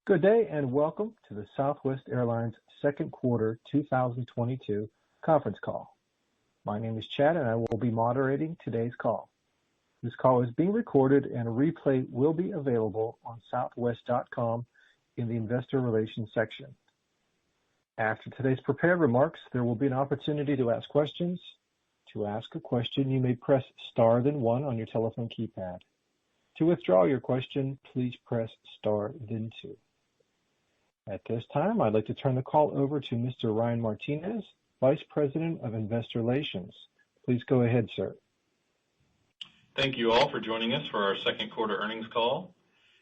Good day, and welcome to the Southwest Airlines second quarter 2022 conference call. My name is Chad, and I will be moderating today's call. This call is being recorded, and a replay will be available on southwest.com in the Investor Relations section. After today's prepared remarks, there will be an opportunity to ask questions. To ask a question, you may press star then one on your telephone keypad. To withdraw your question, please press star then two. At this time, I'd like to turn the call over to Mr. Ryan Martinez, Vice President of Investor Relations. Please go ahead, sir. Thank you all for joining us for our second quarter earnings call.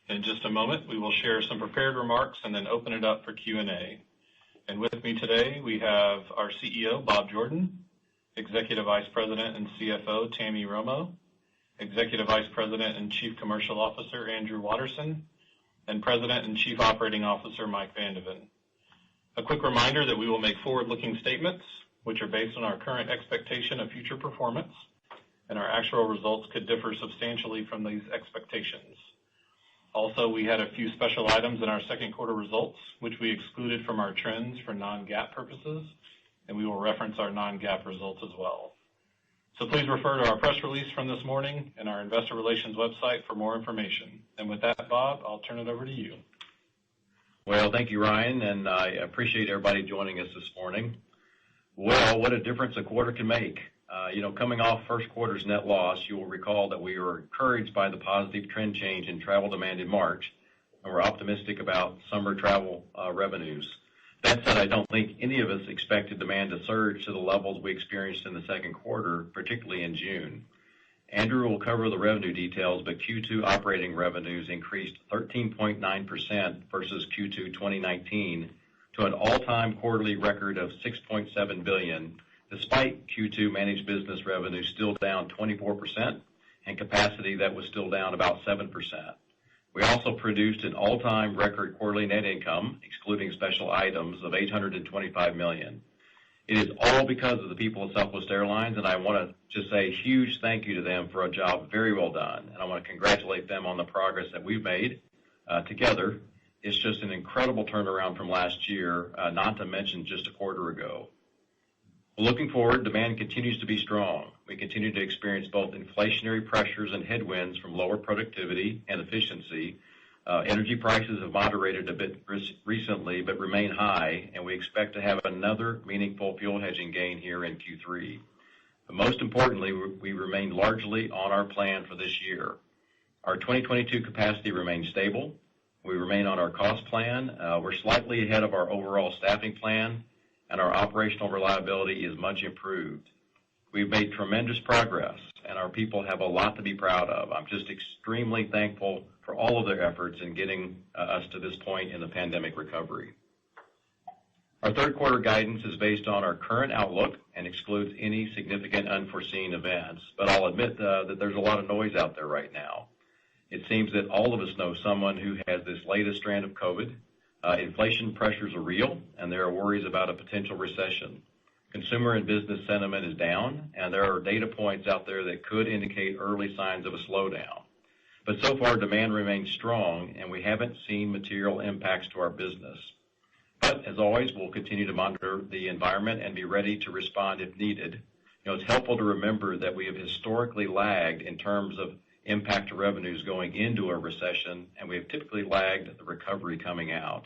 In just a moment, we will share some prepared remarks and then open it up for Q&A. And with me today, we have our CEO, Bob Jordan, Executive Vice President and CFO, Tammy Romo, Executive Vice President and Chief Commercial Officer, Andrew Watterson, and President and Chief Operating Officer, Mike Vandeven. A quick reminder that we will make forward-looking statements, which are based on our current expectation of future performance, and our actual results could differ substantially from these expectations. Also, we had a few special items in our second quarter results, which we excluded from our trends for non-GAAP purposes, and we will reference our non-GAAP results as well. So please refer to our press release from this morning and our investor relations website for more information. And with that, Bob, I'll turn it over to you. Well, thank you, Ryan, and I appreciate everybody joining us this morning. Well, what a difference a quarter can make. Coming off first quarter's net loss, you will recall that we were encouraged by the positive trend change in travel demand in March, and we're optimistic about summer travel revenues. That said, I don't think any of us expected demand to surge to the levels we experienced in the second quarter, particularly in June. Andrew will cover the revenue details, but Q2 operating revenues increased 13.9% versus Q2 2019 to an all-time quarterly record of $6.7 billion, despite Q2 managed business revenue still down 24% and capacity that was still down about 7%. We also produced an all-time record quarterly net income, excluding special items, of $825 million. It is all because of the people of Southwest Airlines, and I want to just say a huge thank you to them for a job very well done. And I want to congratulate them on the progress that we've made together. It's just an incredible turnaround from last year, not to mention just a quarter ago. Looking forward, demand continues to be strong. We continue to experience both inflationary pressures and headwinds from lower productivity and efficiency. Energy prices have moderated a bit recently, but remain high, and we expect to have another meaningful fuel hedging gain here in Q3. But most importantly, we remain largely on our plan for this year. Our 2022 capacity remains stable. We remain on our cost plan. We're slightly ahead of our overall staffing plan, and our operational reliability is much improved. We've made tremendous progress, and our people have a lot to be proud of. I'm just extremely thankful for all of their efforts in getting us to this point in the pandemic recovery. Our third quarter guidance is based on our current outlook and excludes any significant unforeseen events, but I'll admit that there's a lot of noise out there right now. It seems that all of us know someone who has this latest strand of COVID. Inflation pressures are real, and there are worries about a potential recession. Consumer and business sentiment is down, and there are data points out there that could indicate early signs of a slowdown. But so far, demand remains strong, and we haven't seen material impacts to our business. But as always, we'll continue to monitor the environment and be ready to respond if needed. It's helpful to remember that we have historically lagged in terms of impact to revenues going into a recession, and we have typically lagged the recovery coming out.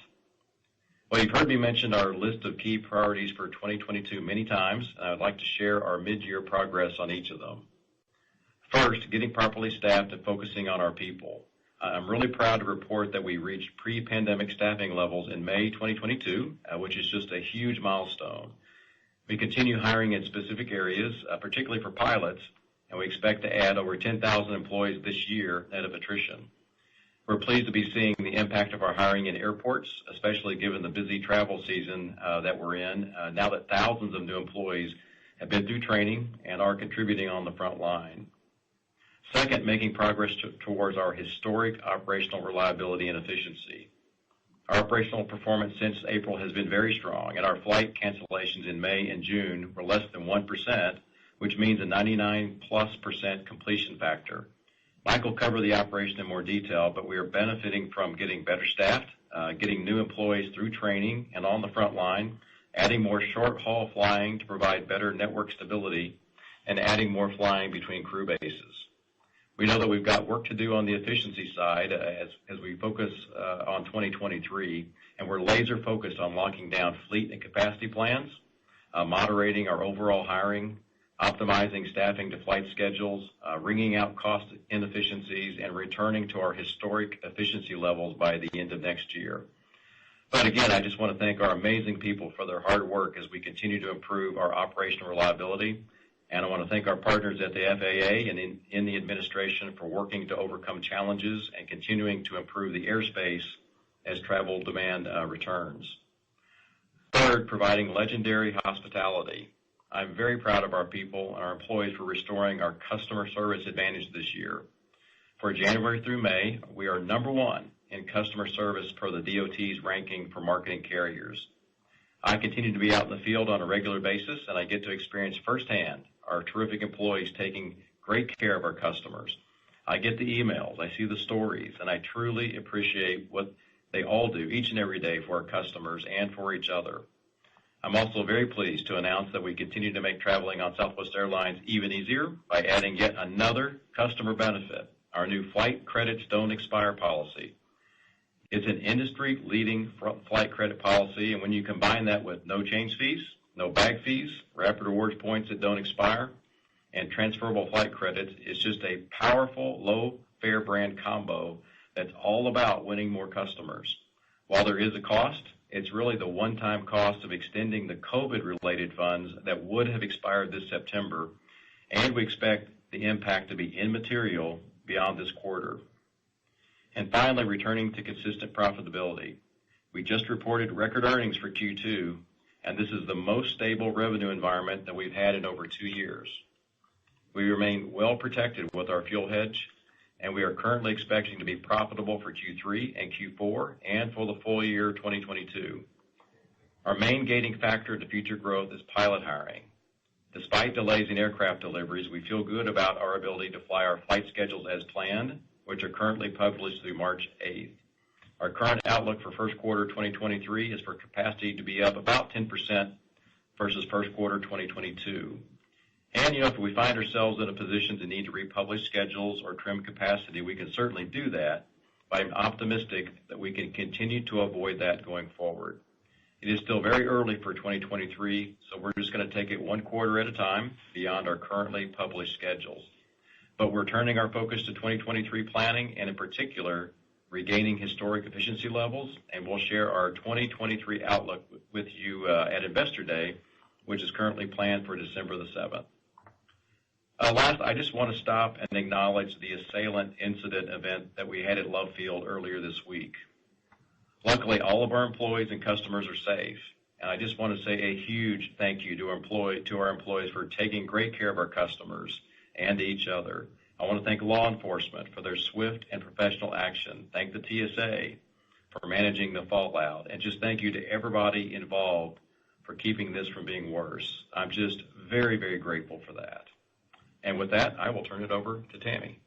Well, you've heard me mention our list of key priorities for 2022 many times, and I would like to share our mid-year progress on each of them. First, getting properly staffed and focusing on our people. I'm really proud to report that we reached pre-pandemic staffing levels in May 2022, which is just a huge milestone. We continue hiring in specific areas, particularly for pilots, and we expect to add over 10,000 employees this year net of attrition. We're pleased to be seeing the impact of our hiring in airports, especially given the busy travel season that we're in, now that thousands of new employees have been through training and are contributing on the front line. Second, making progress towards our historic operational reliability and efficiency. Our operational performance since April has been very strong, and our flight cancellations in May and June were less than 1%, which means a 99+% completion factor. Mike will cover the operation in more detail, but we are benefiting from getting better staffed, getting new employees through training and on the front line, adding more short-haul flying to provide better network stability, and adding more flying between crew bases. We know that we've got work to do on the efficiency side as we focus on 2023, and we're laser focused on locking down fleet and capacity plans, moderating our overall hiring, optimizing staffing to flight schedules, wringing out cost inefficiencies, and returning to our historic efficiency levels by the end of next year. But again, I just want to thank our amazing people for their hard work as we continue to improve our operational reliability. And I want to thank our partners at the FAA and in the administration for working to overcome challenges and continuing to improve the airspace as travel demand returns. Third, providing legendary hospitality. I'm very proud of our people and our employees for restoring our customer service advantage this year. For January through May, we are number one in customer service per the DOT's ranking for marketing carriers. I continue to be out in the field on a regular basis, and I get to experience firsthand our terrific employees taking great care of our customers. I get the emails, I see the stories, and I truly appreciate what they all do each and every day for our customers and for each other. I'm also very pleased to announce that we continue to make traveling on Southwest Airlines even easier by adding yet another customer benefit, our new flight credits don't expire policy. It's an industry-leading flight credit policy, and when you combine that with no change fees, no bag fees, rapid rewards points that don't expire, and transferable flight credits, it's just a powerful, low-fare brand combo that's all about winning more customers. While there is a cost, it's really the one-time cost of extending the COVID-related funds that would have expired this September, and we expect the impact to be immaterial beyond this quarter. And finally, returning to consistent profitability. We just reported record earnings for Q2, and this is the most stable revenue environment that we've had in over 2 years. We remain well protected with our fuel hedge, and we are currently expecting to be profitable for Q3 and Q4 and for the full year 2022. Our main gating factor to future growth is pilot hiring. Despite delays in aircraft deliveries, we feel good about our ability to fly our flight schedules as planned, which are currently published through March 8th. Our current outlook for first quarter 2023 is for capacity to be up about 10% versus first quarter 2022. And, if we find ourselves in a position to need to republish schedules or trim capacity, we can certainly do that, but I'm optimistic that we can continue to avoid that going forward. It is still very early for 2023, so we're just going to take it one quarter at a time beyond our currently published schedules. But we're turning our focus to 2023 planning and, in particular, regaining historic efficiency levels, and we'll share our 2023 outlook with you at Investor Day, which is currently planned for December the 7th. Last, I just want to stop and acknowledge the assailant incident event that we had at Love Field earlier this week. Luckily, all of our employees and customers are safe, and I just want to say a huge thank you to our employees for taking great care of our customers and each other. I want to thank law enforcement for their swift and professional action. Thank the TSA for managing the fallout, and just thank you to everybody involved for keeping this from being worse. I'm just very, very grateful for that. And with that, I will turn it over to Tammy.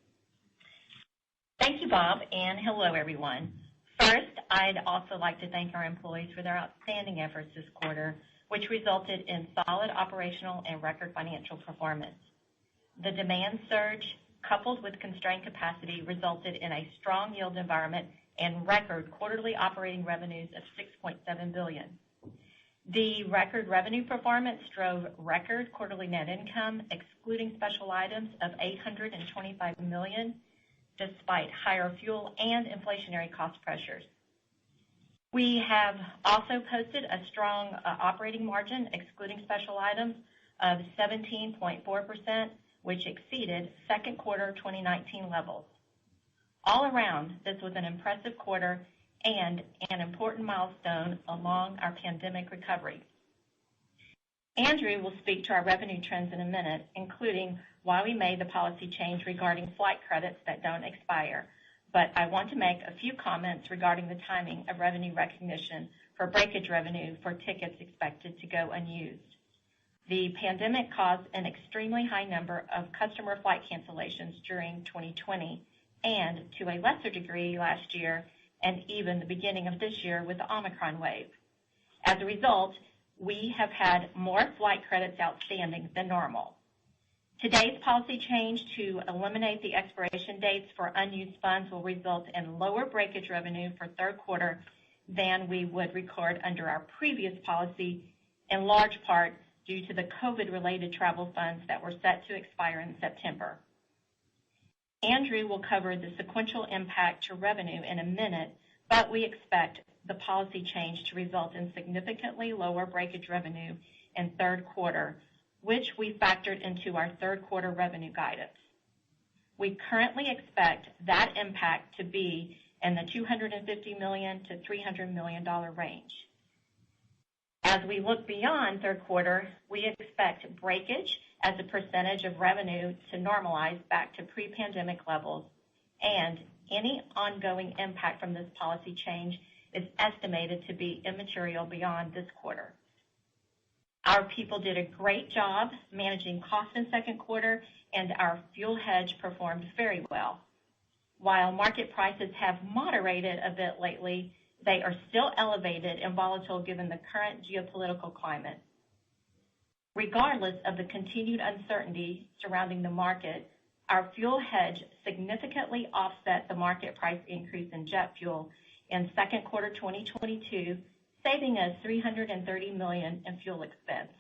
Thank you, Bob, and hello, everyone. First, I'd also like to thank our employees for their outstanding efforts this quarter, which resulted in solid operational and record financial performance. The demand surge, coupled with constrained capacity, resulted in a strong yield environment and record quarterly operating revenues of $6.7 billion. The record revenue performance drove record quarterly net income, excluding special items, of $825 million, despite higher fuel and inflationary cost pressures. We have also posted a strong operating margin, excluding special items, of 17.4%, which exceeded second quarter 2019 levels. All around, this was an impressive quarter and an important milestone along our pandemic recovery. Andrew will speak to our revenue trends in a minute, including why we made the policy change regarding flight credits that don't expire. But I want to make a few comments regarding the timing of revenue recognition for breakage revenue for tickets expected to go unused. The pandemic caused an extremely high number of customer flight cancellations during 2020 and, to a lesser degree last year, and even the beginning of this year with the Omicron wave. As a result, we have had more flight credits outstanding than normal. Today's policy change to eliminate the expiration dates for unused funds will result in lower breakage revenue for third quarter than we would record under our previous policy, in large part due to the COVID-related travel funds that were set to expire in September. Andrew will cover the sequential impact to revenue in a minute, but we expect the policy change to result in significantly lower breakage revenue in third quarter, which we factored into our third quarter revenue guidance. We currently expect that impact to be in the $250 million to $300 million range. As we look beyond third quarter, we expect breakage as a percentage of revenue to normalize back to pre-pandemic levels, and any ongoing impact from this policy change is estimated to be immaterial beyond this quarter. Our people did a great job managing costs in second quarter, and our fuel hedge performed very well. While market prices have moderated a bit lately, they are still elevated and volatile given the current geopolitical climate. Regardless of the continued uncertainty surrounding the market, our fuel hedge significantly offset the market price increase in jet fuel in second quarter 2022, saving us $330 million in fuel expense.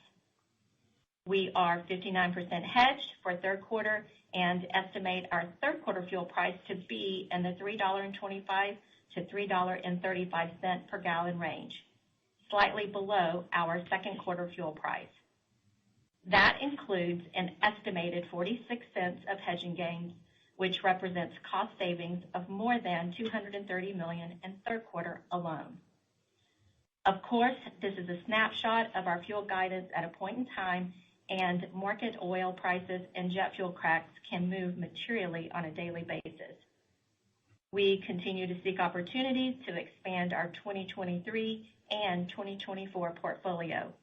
We are 59% hedged for third quarter and estimate our third quarter fuel price to be in the $3.25 to $3.35 per gallon range, slightly below our second quarter fuel price. That includes an estimated 46 cents of hedging gains, which represents cost savings of more than $230 million in third quarter alone. Of course, this is a snapshot of our fuel guidance at a point in time, and market oil prices and jet fuel cracks can move materially on a daily basis. We continue to seek opportunities to expand our 2023 and 2024 portfolio.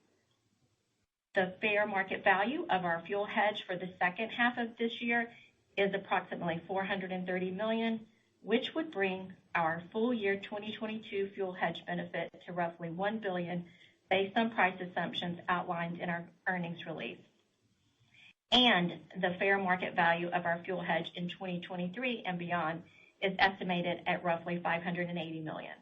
The fair market value of our fuel hedge for the second half of this year is approximately $430 million, which would bring our full year 2022 fuel hedge benefit to roughly $1 billion based on price assumptions outlined in our earnings release. And the fair market value of our fuel hedge in 2023 and beyond is estimated at roughly $580 million.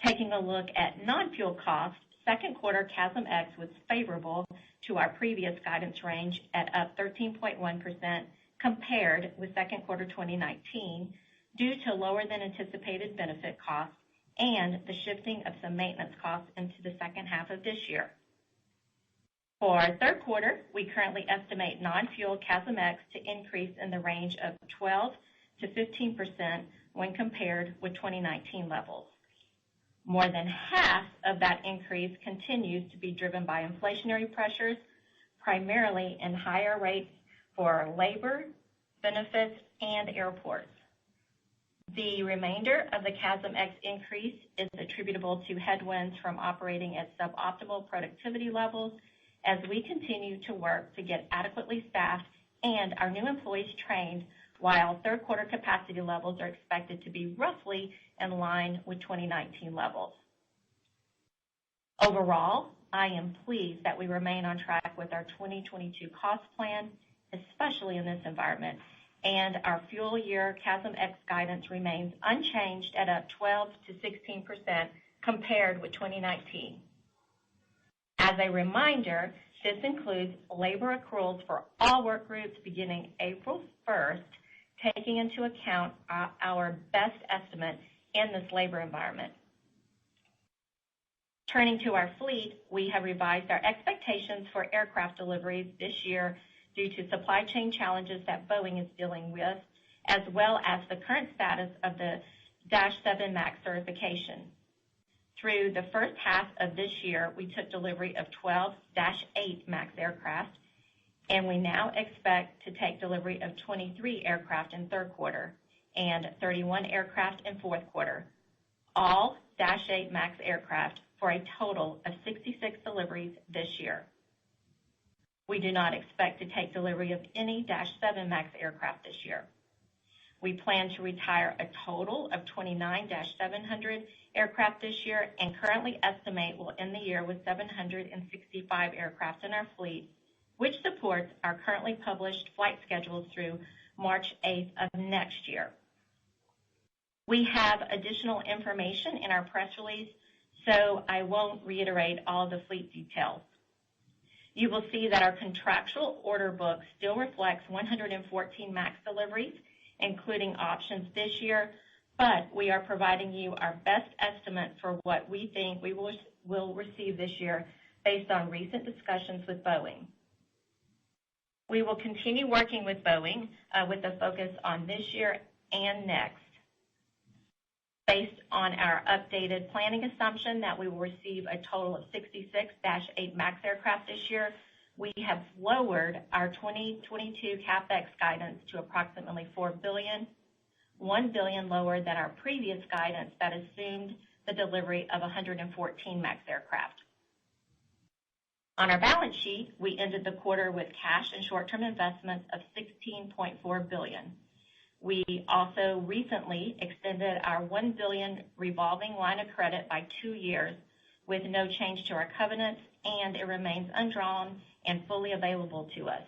Taking a look at non-fuel costs, second quarter CASM-ex was favorable to our previous guidance range at up 13.1% compared with second quarter 2019 due to lower than anticipated benefit costs and the shifting of some maintenance costs into the second half of this year. For third quarter, we currently estimate non-fuel CASM-ex to increase in the range of 12 to 15% when compared with 2019 levels. More than half of that increase continues to be driven by inflationary pressures, primarily in higher rates for labor, benefits, and airports. The remainder of the CASM-ex increase is attributable to headwinds from operating at suboptimal productivity levels as we continue to work to get adequately staffed and our new employees trained, while third quarter capacity levels are expected to be roughly in line with 2019 levels. Overall, I am pleased that we remain on track with our 2022 cost plan, especially in this environment, and our full year CASM-ex guidance remains unchanged at up 12 to 16% compared with 2019. As a reminder, this includes labor accruals for all work groups beginning April 1st, taking into account our best estimate in this labor environment. Turning to our fleet, we have revised our expectations for aircraft deliveries this year due to supply chain challenges that Boeing is dealing with, as well as the current status of the Dash 7 MAX certification. Through the first half of this year, we took delivery of 12 Dash 8 MAX aircraft, and we now expect to take delivery of 23 aircraft in third quarter and 31 aircraft in fourth quarter, all Dash 8 MAX aircraft for a total of 66 deliveries this year. We do not expect to take delivery of any Dash 7 MAX aircraft this year. We plan to retire a total of 29-700 aircraft this year and currently estimate we'll end the year with 765 aircraft in our fleet, which supports our currently published flight schedules through March 8th of next year. We have additional information in our press release, so I won't reiterate all the fleet details. You will see that our contractual order book still reflects 114 MAX deliveries, including options this year, but we are providing you our best estimate for what we think we will receive this year based on recent discussions with Boeing. We will continue working with Boeing with a focus on this year and next. Based on our updated planning assumption that we will receive a total of 66-8 MAX aircraft this year, we have lowered our 2022 CapEx guidance to approximately $4 billion, $1 billion lower than our previous guidance that assumed the delivery of 114 MAX aircraft. On our balance sheet, we ended the quarter with cash and short-term investments of $16.4 billion. We also recently extended our $1 billion revolving line of credit by 2 years with no change to our covenants, and it remains undrawn and fully available to us.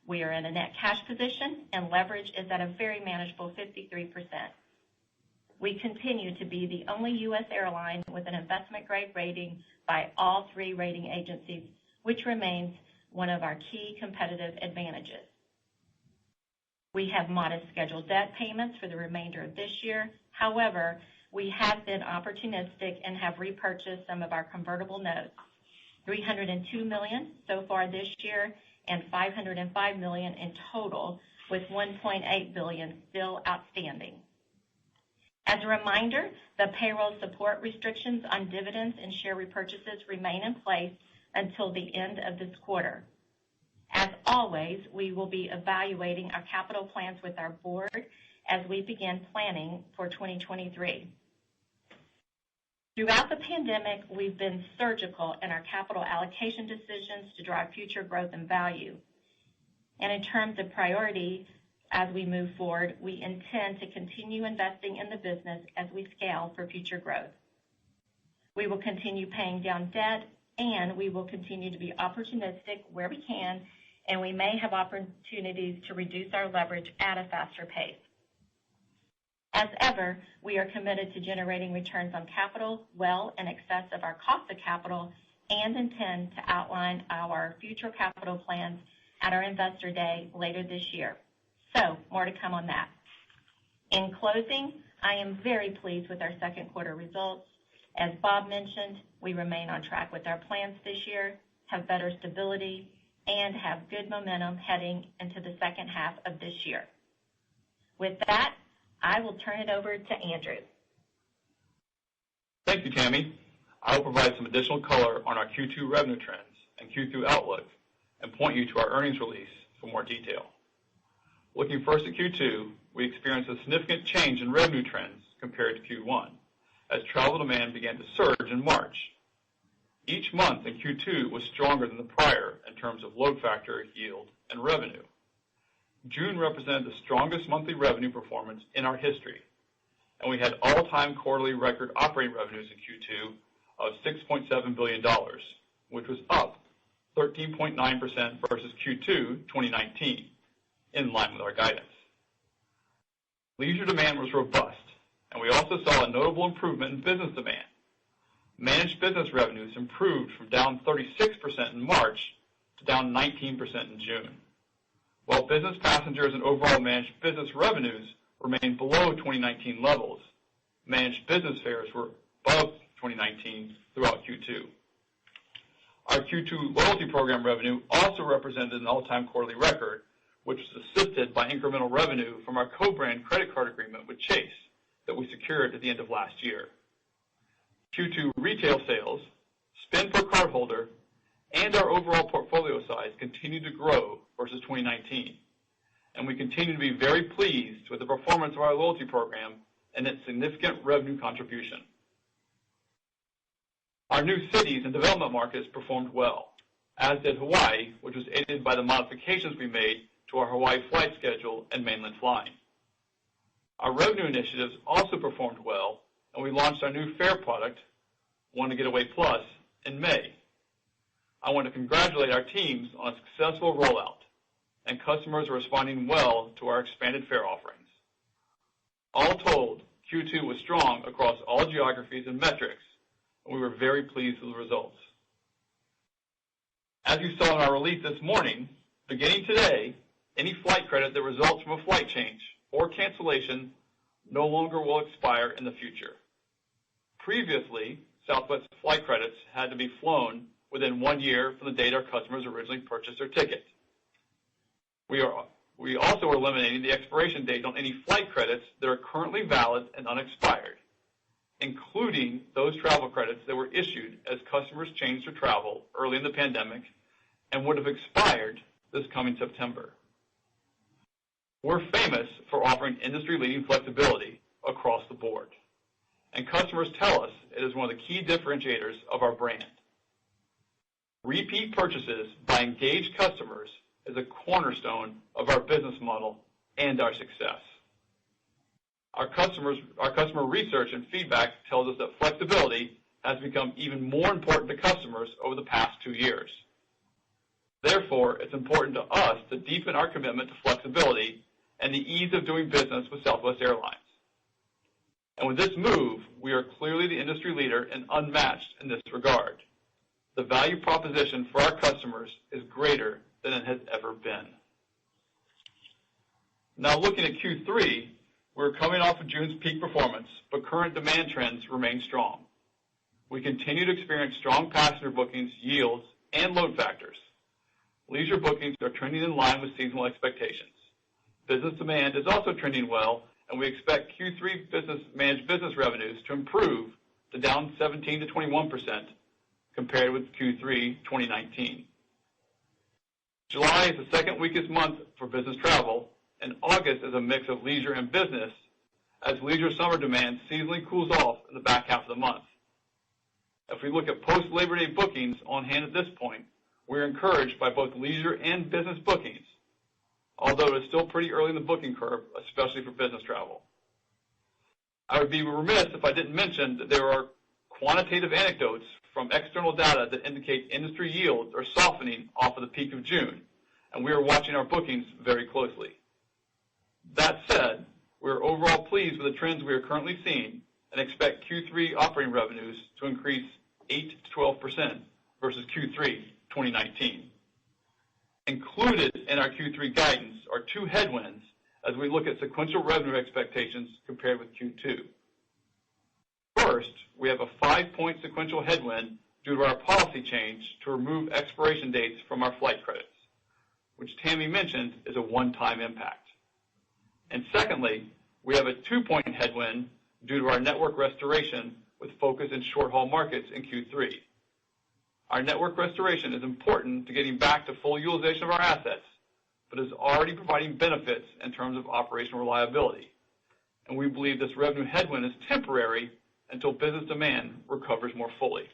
We are in a net cash position, and leverage is at a very manageable 53%. We continue to be the only U.S. airline with an investment-grade rating by all 3 rating agencies, which remains one of our key competitive advantages. We have modest scheduled debt payments for the remainder of this year. However, we have been opportunistic and have repurchased some of our convertible notes, $302 million so far this year and $505 million in total, with $1.8 billion still outstanding. As a reminder, the payroll support restrictions on dividends and share repurchases remain in place until the end of this quarter. As always, we will be evaluating our capital plans with our board as we begin planning for 2023. Throughout the pandemic, we've been surgical in our capital allocation decisions to drive future growth and value. And in terms of priority, as we move forward, we intend to continue investing in the business as we scale for future growth. We will continue paying down debt, and we will continue to be opportunistic where we can, and we may have opportunities to reduce our leverage at a faster pace. As ever, we are committed to generating returns on capital well in excess of our cost of capital and intend to outline our future capital plans at our Investor Day later this year. So, more to come on that. In closing, I am very pleased with our second quarter results. As Bob mentioned, we remain on track with our plans this year, have better stability, and have good momentum heading into the second half of this year. With that, I will turn it over to Andrew. Thank you, Tammy. I will provide some additional color on our Q2 revenue trends and Q2 outlook and point you to our earnings release for more detail. Looking first at Q2, we experienced a significant change in revenue trends compared to Q1 as travel demand began to surge in March. Each month in Q2 was stronger than the prior in terms of load factor, yield, and revenue. June represented the strongest monthly revenue performance in our history, and we had all-time quarterly record operating revenues in Q2 of $6.7 billion, which was up 13.9% versus Q2 2019, in line with our guidance. Leisure demand was robust, and we also saw a notable improvement in business demand. Managed business revenues improved from down 36% in March to down 19% in June. While business passengers and overall managed business revenues remained below 2019 levels, managed business fares were above 2019 throughout Q2. Our Q2 loyalty program revenue also represented an all-time quarterly record, which was assisted by incremental revenue from our co-brand credit card agreement with Chase that we secured at the end of last year. Q2 retail sales, spend per cardholder, and our overall portfolio size continued to grow versus 2019, and we continue to be very pleased with the performance of our loyalty program and its significant revenue contribution. Our new cities and development markets performed well, as did Hawaii, which was aided by the modifications we made to our Hawaii flight schedule and mainland flying. Our revenue initiatives also performed well, and we launched our new fare product, One to Getaway Plus, in May. I want to congratulate our teams on a successful rollout, and customers are responding well to our expanded fare offerings. All told, Q2 was strong across all geographies and metrics, and we were very pleased with the results. As you saw in our release this morning, beginning today, any flight credit that results from a flight change or cancellation no longer will expire in the future. Previously, Southwest flight credits had to be flown within 1 year from the date our customers originally purchased their ticket. We also are eliminating the expiration date on any flight credits that are currently valid and unexpired, including those travel credits that were issued as customers changed their travel early in the pandemic and would have expired this coming September. We're famous for offering industry-leading flexibility across the board, and customers tell us it is one of the key differentiators of our brand. Repeat purchases by engaged customers is a cornerstone of our business model and our success. Our customer research and feedback tells us that flexibility has become even more important to customers over the past 2 years. Therefore, it's important to us to deepen our commitment to flexibility and the ease of doing business with Southwest Airlines. And with this move, we are clearly the industry leader and unmatched in this regard. The value proposition for our customers is greater than it has ever been. Now looking at Q3, we're coming off of June's peak performance, but current demand trends remain strong. We continue to experience strong passenger bookings, yields, and load factors. Leisure bookings are trending in line with seasonal expectations. Business demand is also trending well, and we expect Q3 managed business revenues to improve to down 17 to 21% compared with Q3 2019. July is the second weakest month for business travel, and August is a mix of leisure and business as leisure summer demand seasonally cools off in the back half of the month. If we look at post-Labor Day bookings on hand at this point, we're encouraged by both leisure and business bookings, although it's still pretty early in the booking curve, especially for business travel. I would be remiss if I didn't mention that there are quantitative anecdotes from external data that indicate industry yields are softening off of the peak of June, and we are watching our bookings very closely. That said, we are overall pleased with the trends we are currently seeing and expect Q3 operating revenues to increase 8 to 12% versus Q3 2019. Included in our Q3 guidance are 2 headwinds as we look at sequential revenue expectations compared with Q2. First, we have a 5-point sequential headwind due to our policy change to remove expiration dates from our flight credits, which Tammy mentioned is a one-time impact. And secondly, we have a 2-point headwind due to our network restoration with focus in short-haul markets in Q3. Our network restoration is important to getting back to full utilization of our assets, but is already providing benefits in terms of operational reliability. And we believe this revenue headwind is temporary until business demand recovers more fully.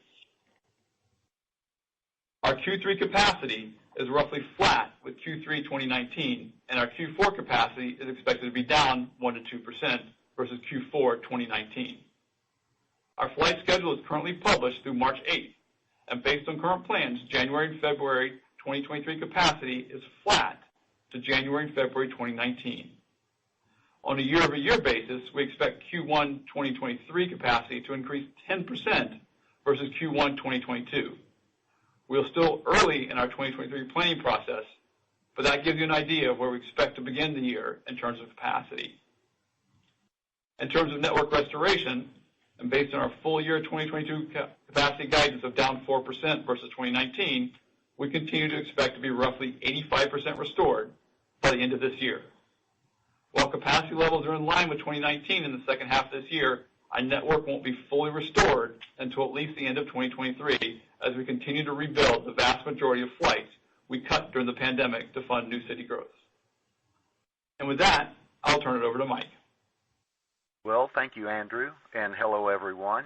Our Q3 capacity is roughly flat with Q3 2019, and our Q4 capacity is expected to be down 1 to 2% versus Q4 2019. Our flight schedule is currently published through March 8th, and based on current plans, January and February 2023 capacity is flat to January and February 2019. On a year-over-year basis, we expect Q1 2023 capacity to increase 10% versus Q1 2022. We are still early in our 2023 planning process, but that gives you an idea of where we expect to begin the year in terms of capacity. In terms of network restoration, and based on our full year 2022 capacity guidance of down 4% versus 2019, we continue to expect to be roughly 85% restored by the end of this year. While capacity levels are in line with 2019 in the second half of this year, our network won't be fully restored until at least the end of 2023 as we continue to rebuild the vast majority of flights we cut during the pandemic to fund new city growth. And with that, I'll turn it over to Mike. Well, thank you, Andrew, and hello, everyone.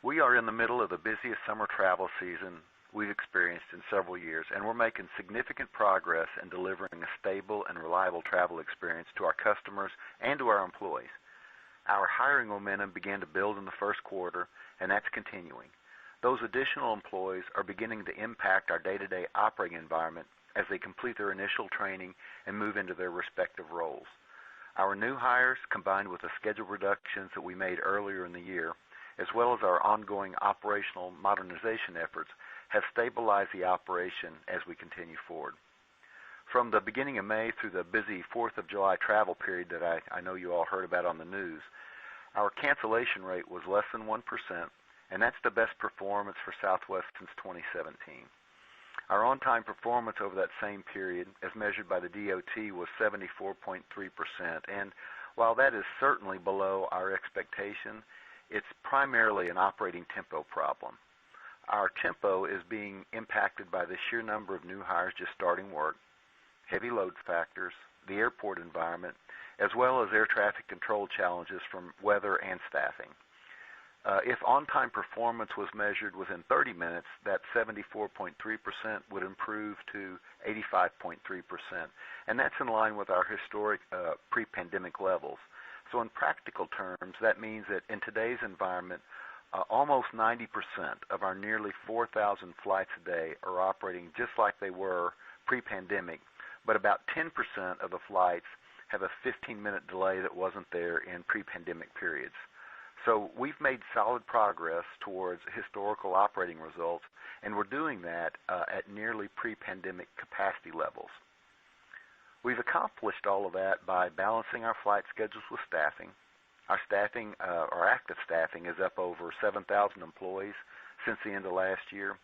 We are in the middle of the busiest summer travel season we've experienced in several years, and we're making significant progress in delivering a stable and reliable travel experience to our customers and to our employees. Our hiring momentum began to build in the first quarter, and that's continuing. Those additional employees are beginning to impact our day-to-day operating environment as they complete their initial training and move into their respective roles. Our new hires, combined with the schedule reductions that we made earlier in the year, as well as our ongoing operational modernization efforts, have stabilized the operation as we continue forward. From the beginning of May through the busy 4th of July travel period that I know you all heard about on the news, our cancellation rate was less than 1%, and that's the best performance for Southwest since 2017. Our on-time performance over that same period, as measured by the DOT, was 74.3%, and while that is certainly below our expectation, it's primarily an operating tempo problem. Our tempo is being impacted by the sheer number of new hires just starting work, heavy load factors, the airport environment, as well as air traffic control challenges from weather and staffing. If on-time performance was measured within 30 minutes, that 74.3% would improve to 85.3%, and that's in line with our historic pre-pandemic levels. So in practical terms, that means that in today's environment, almost 90% of our nearly 4,000 flights a day are operating just like they were pre-pandemic, but about 10% of the flights have a 15-minute delay that wasn't there in pre-pandemic periods. So we've made solid progress towards historical operating results, and we're doing that at nearly pre-pandemic capacity levels. We've accomplished all of that by balancing our flight schedules with staffing. Our active staffing is up over 7,000 employees since the end of last year,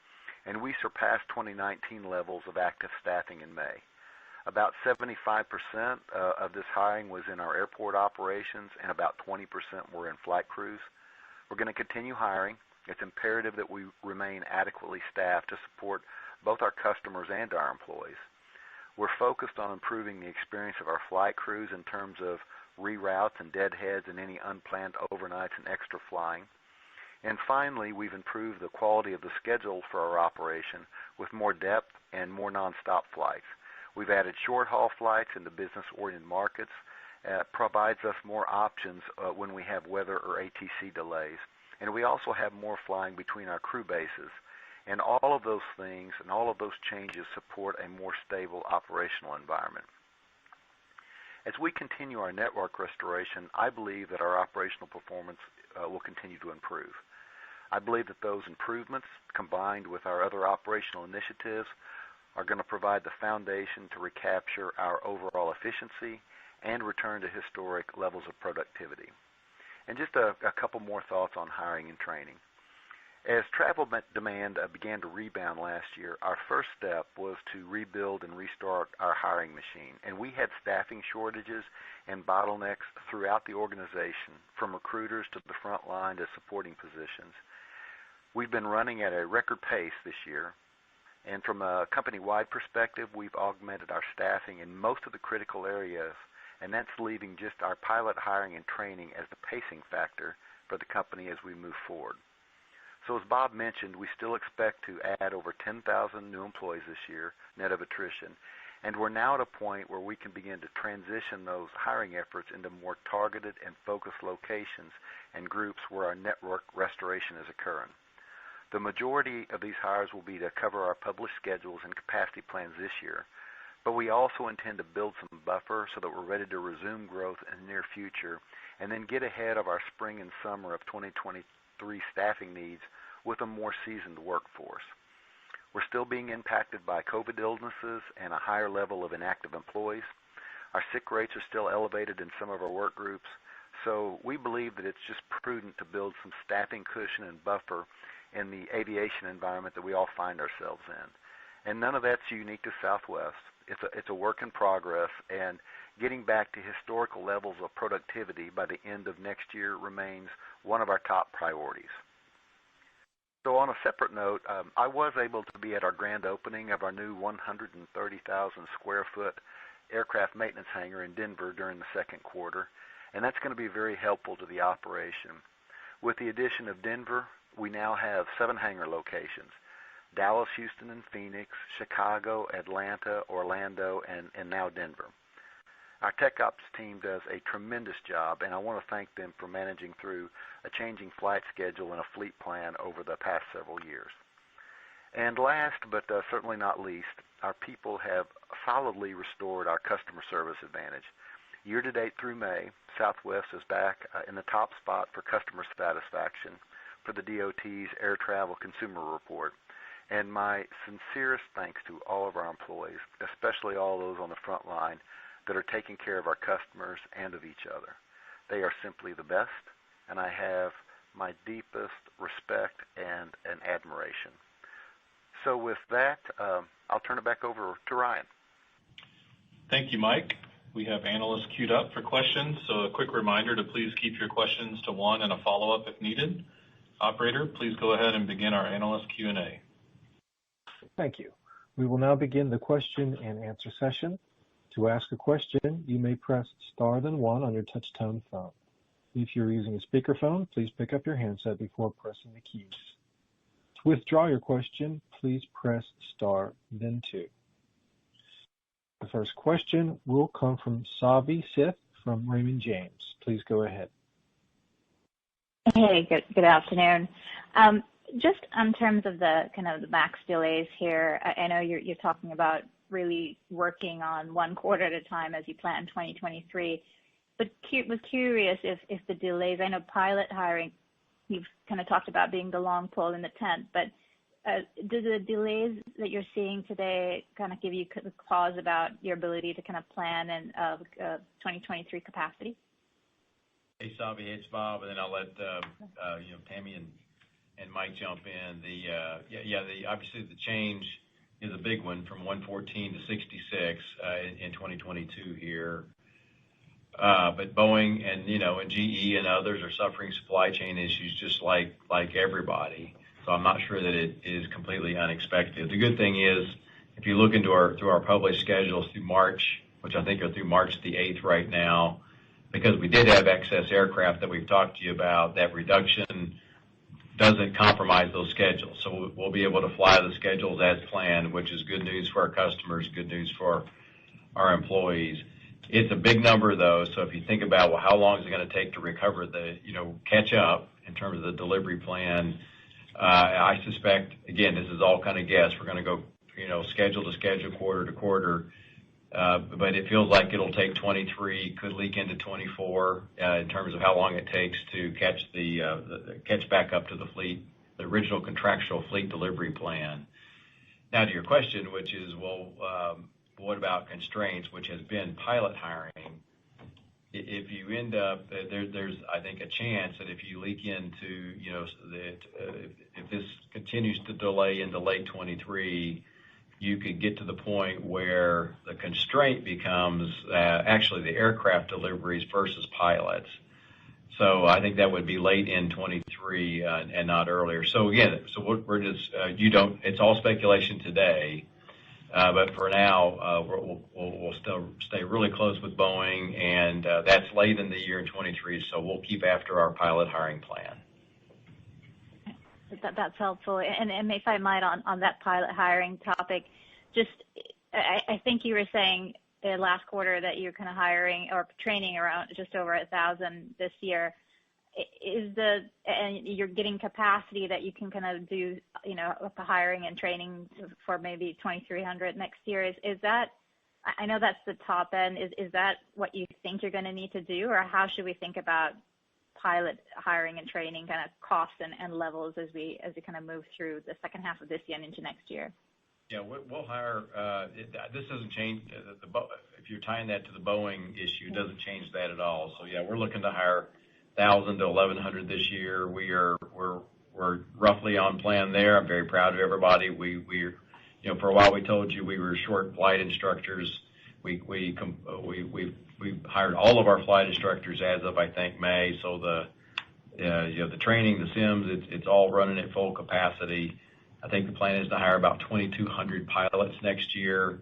and we surpassed 2019 levels of active staffing in May. About 75% of this hiring was in our airport operations, and about 20% were in flight crews. We're going to continue hiring. It's imperative that we remain adequately staffed to support both our customers and our employees. We're focused on improving the experience of our flight crews in terms of reroutes and deadheads and any unplanned overnights and extra flying. And finally, we've improved the quality of the schedule for our operation with more depth and more nonstop flights. We've added short-haul flights into business-oriented markets. Provides us more options when we have weather or ATC delays. And we also have more flying between our crew bases. And all of those things and all of those changes support a more stable operational environment. As we continue our network restoration, I believe that our operational performance will continue to improve. I believe that those improvements, combined with our other operational initiatives, are going to provide the foundation to recapture our overall efficiency and return to historic levels of productivity. And just a couple more thoughts on hiring and training. As travel demand began to rebound last year, our first step was to rebuild and restart our hiring machine. And we had staffing shortages and bottlenecks throughout the organization, from recruiters to the front line to supporting positions. We've been running at a record pace this year. And from a company-wide perspective, we've augmented our staffing in most of the critical areas, and that's leaving just our pilot hiring and training as the pacing factor for the company as we move forward. So as Bob mentioned, we still expect to add over 10,000 new employees this year, net of attrition, and we're now at a point where we can begin to transition those hiring efforts into more targeted and focused locations and groups where our network restoration is occurring. The majority of these hires will be to cover our published schedules and capacity plans this year, but we also intend to build some buffer so that we're ready to resume growth in the near future and then get ahead of our spring and summer of 2023 staffing needs with a more seasoned workforce. We're still being impacted by COVID illnesses and a higher level of inactive employees. Our sick rates are still elevated in some of our work groups, so we believe that it's just prudent to build some staffing cushion and buffer in the aviation environment that we all find ourselves in. And none of that's unique to Southwest. It's a work in progress, and getting back to historical levels of productivity by the end of next year remains one of our top priorities. So on a separate note, I was able to be at our grand opening of our new 130,000 square foot aircraft maintenance hangar in Denver during the second quarter, and that's going to be very helpful to the operation. With the addition of Denver, we now have 7 hangar locations. Dallas, Houston, and Phoenix, Chicago, Atlanta, Orlando, and now Denver. Our tech ops team does a tremendous job, and I want to thank them for managing through a changing flight schedule and a fleet plan over the past several years. And last, but certainly not least, our people have solidly restored our customer service advantage. Year-to-date through May, Southwest is back in the top spot for customer satisfaction for the DOT's Air Travel Consumer Report. And my sincerest thanks to all of our employees, especially all those on the front line that are taking care of our customers and of each other. They are simply the best, and I have my deepest respect and admiration. So with that, I'll turn it back over to Ryan. Thank you, Mike. We have analysts queued up for questions, so a quick reminder to please keep your questions to one and a follow-up if needed. Operator, please go ahead and begin our analyst Q&A. Thank you. We will now begin the question and answer session. To ask a question, you may press star then one on your touch-tone phone. If you're using a speakerphone, please pick up your handset before pressing the keys. To withdraw your question, please press star then two. The first question will come from Savi Syth from Raymond James. Please go ahead. Hey, good afternoon. Just in terms of the kind of the MAX delays here, I know you're talking about really working on one quarter at a time as you plan 2023, but was curious if the delays, I know pilot hiring, you've kind of talked about being the long pole in the tent, but do the delays that you're seeing today kind of give you pause about your ability to kind of plan and 2023 capacity? Hey, Savi, it's Bob, and then I'll let Tammy and Mike jump in. Obviously the change is a big one from 114 to 66 in 2022 here. But Boeing and GE and others are suffering supply chain issues just like everybody. So I'm not sure that it is completely unexpected. The good thing is, if you look through our published schedules through March, which I think are through March the 8th right now, because we did have excess aircraft that we've talked to you about, that reduction doesn't compromise those schedules. So we'll be able to fly the schedules as planned, which is good news for our customers, good news for our employees. It's a big number, though, so if you think about, well, how long is it going to take to recover catch up in terms of the delivery plan, I suspect, again, this is all kind of guess. We're going to go, schedule to schedule, quarter to quarter. But it feels like it'll take 23, could leak into 24 in terms of how long it takes to catch back up to the fleet, the original contractual fleet delivery plan. Now to your question, which is, what about constraints, which has been pilot hiring? If you end up, there's I think a chance that if you leak into, if this continues to delay into late 23, you could get to the point where the constraint becomes actually the aircraft deliveries versus pilots. So I think that would be late in 23 and not earlier. So again, we're just it's all speculation today, but for now we'll still stay really close with Boeing, and that's late in the year in 23. So we'll keep after our pilot hiring plan. That's helpful. And if I might, on that pilot hiring topic, I think you were saying last quarter that you're kind of hiring or training around just over 1,000 this year. And you're getting capacity that you can kind of do, with the hiring and training for maybe 2,300 next year. Is that, I know that's the top end. Is that what you think you're going to need to do, or how should we think about pilot hiring and training kind of costs and levels as we kind of move through the second half of this year and into next year? Yeah, we'll hire. This doesn't change. If you're tying that to the Boeing issue, it doesn't change that at all. So yeah, we're looking to hire 1,000 to 1,100 this year. We're roughly on plan there. I'm very proud of everybody. We're for a while we told you we were short flight instructors. We've hired all of our flight instructors as of, I think, May. So the training, the sims, it's all running at full capacity. I think the plan is to hire about 2,200 pilots next year.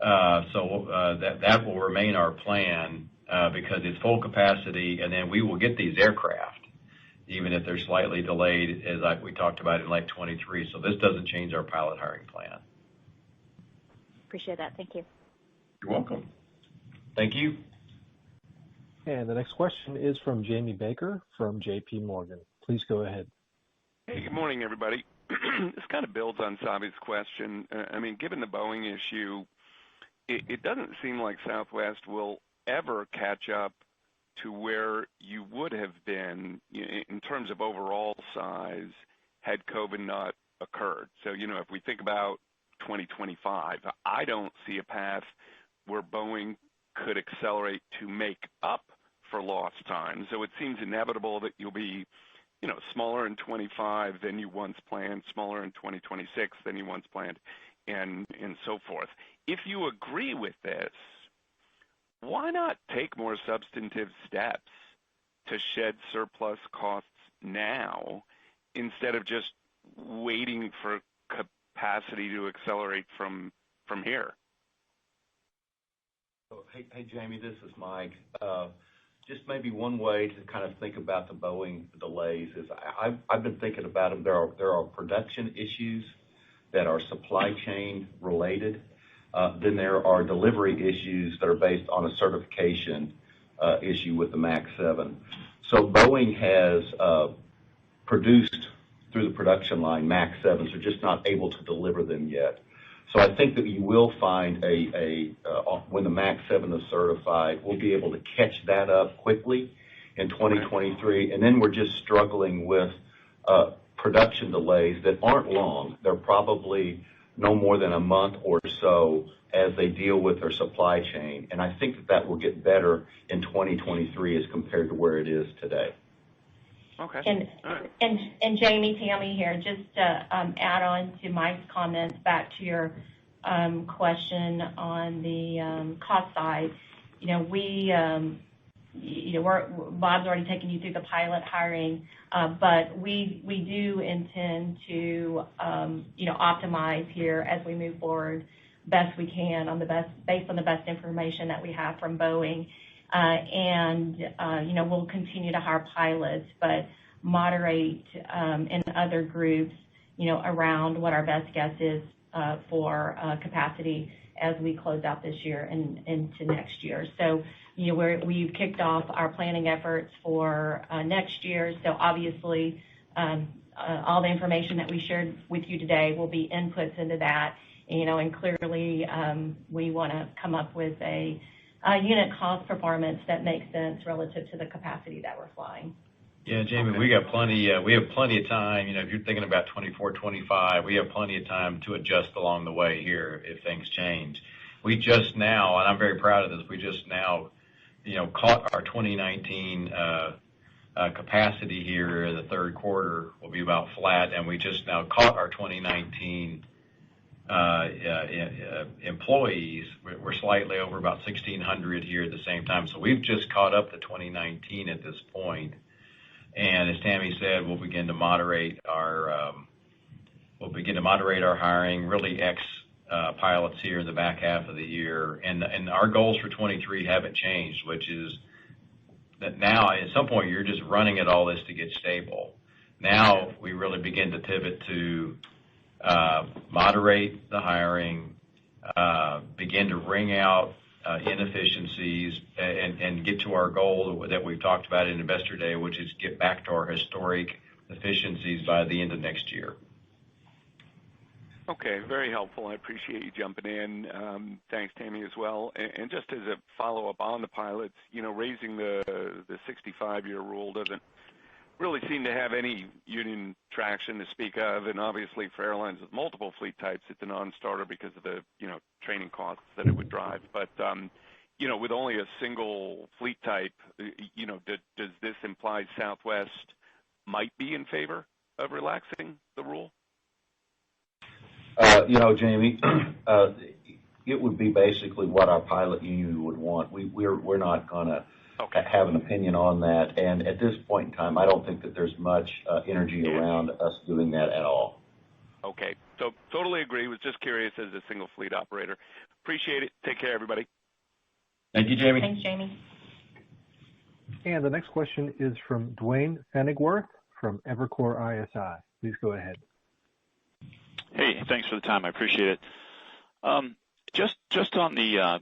So that will remain our plan because it's full capacity, and then we will get these aircraft. even if they're slightly delayed, as we talked about in late 23. So this doesn't change our pilot hiring plan. Appreciate that. Thank you. You're welcome. Thank you. And the next question is from Jamie Baker from J.P. Morgan. Please go ahead. Hey, good morning, everybody. This kind of builds on Savi's question. I mean, given the Boeing issue, it doesn't seem like Southwest will ever catch up to where you would have been in terms of overall size had COVID not occurred. So, if we think about 2025, I don't see a path where Boeing could accelerate to make up for lost time. So it seems inevitable that you'll be, smaller in 25 than you once planned, smaller in 2026 than you once planned, and so forth. If you agree with this, why not take more substantive steps to shed surplus costs now instead of just waiting for capacity to accelerate from here? Hey, Jamie, this is Mike. Just maybe one way to kind of think about the Boeing delays is I've been thinking about them. There are production issues that are supply chain related. Then there are delivery issues that are based on a certification issue with the MAX 7. So Boeing has produced through the production line MAX 7s. They're just not able to deliver them yet. So I think that you will find when the MAX 7 is certified, we'll be able to catch that up quickly in 2023. And then we're just struggling with production delays that aren't long. They're probably no more than a month or so as they deal with their supply chain. And I think that will get better in 2023 as compared to where it is today. Okay. And Jamie, Tammy here, just to add on to Mike's comments back to your question on the cost side. Bob's already taken you through the pilot hiring, but we do intend to optimize here as we move forward best we can based on the best information that we have from Boeing. We'll continue to hire pilots, but moderate in other groups, around what our best guess is for capacity as we close out this year and into next year. So, we've kicked off our planning efforts for next year. So obviously, all the information that we shared with you today will be inputs into that. And clearly, we want to come up with a unit cost performance that makes sense relative to the capacity that we're flying. Yeah, Jamie, we have plenty of time. If you're thinking about 24, 25, we have plenty of time to adjust along the way here if things change. We just now, and I'm very proud of this, we just now, caught our 2019 capacity here in the third quarter will be about flat, and we just now caught our 2019 employees. We're slightly over about 1,600 here at the same time. So we've just caught up to 2019 at this point. And as Tammy said, we'll begin to moderate our hiring, really pilots here in the back half of the year. And our goals for 23 haven't changed, which is that now at some point you're just running at all this to get stable. Now we really begin to pivot to moderate the hiring, begin to wring out inefficiencies, and get to our goal that we've talked about in Investor Day, which is get back to our historic efficiencies by the end of next year. Okay, very helpful. I appreciate you jumping in. Thanks, Tammy, as well. And just as a follow-up on the pilots, raising the 65-year rule doesn't really seem to have any union traction to speak of, and obviously for airlines with multiple fleet types, it's a non-starter because of the training costs that it would drive. But with only a single fleet type, does this imply Southwest might be in favor of relaxing the rule? Jamie, it would be basically what our pilot union would want. We're not going to have an opinion on that. And at this point in time, I don't think that there's much energy around us doing that at all. Okay. So totally agree. Was just curious as a single fleet operator. Appreciate it. Take care, everybody. Thank you, Jamie. Thanks, Jamie. And the next question is from Duane Pfennigwerth from Evercore ISI. Please go ahead. Hey, thanks for the time. I appreciate it. Just on the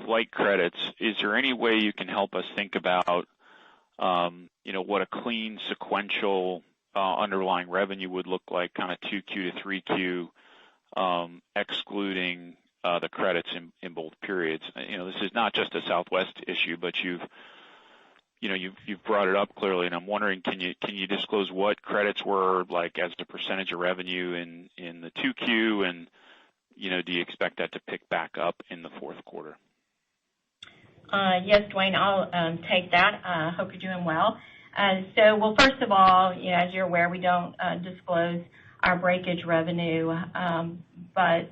flight credits, is there any way you can help us think about, what a clean sequential underlying revenue would look like, kind of 2Q to 3Q, excluding the credits in both periods? This is not just a Southwest issue, but you've brought it up clearly, and I'm wondering, can you disclose what credits were like as a percentage of revenue in the 2Q, and do you expect that to pick back up in the fourth quarter? Yes, Dwayne, I'll take that. Hope you're doing well. Well, first of all, as you're aware, we don't disclose our breakage revenue, but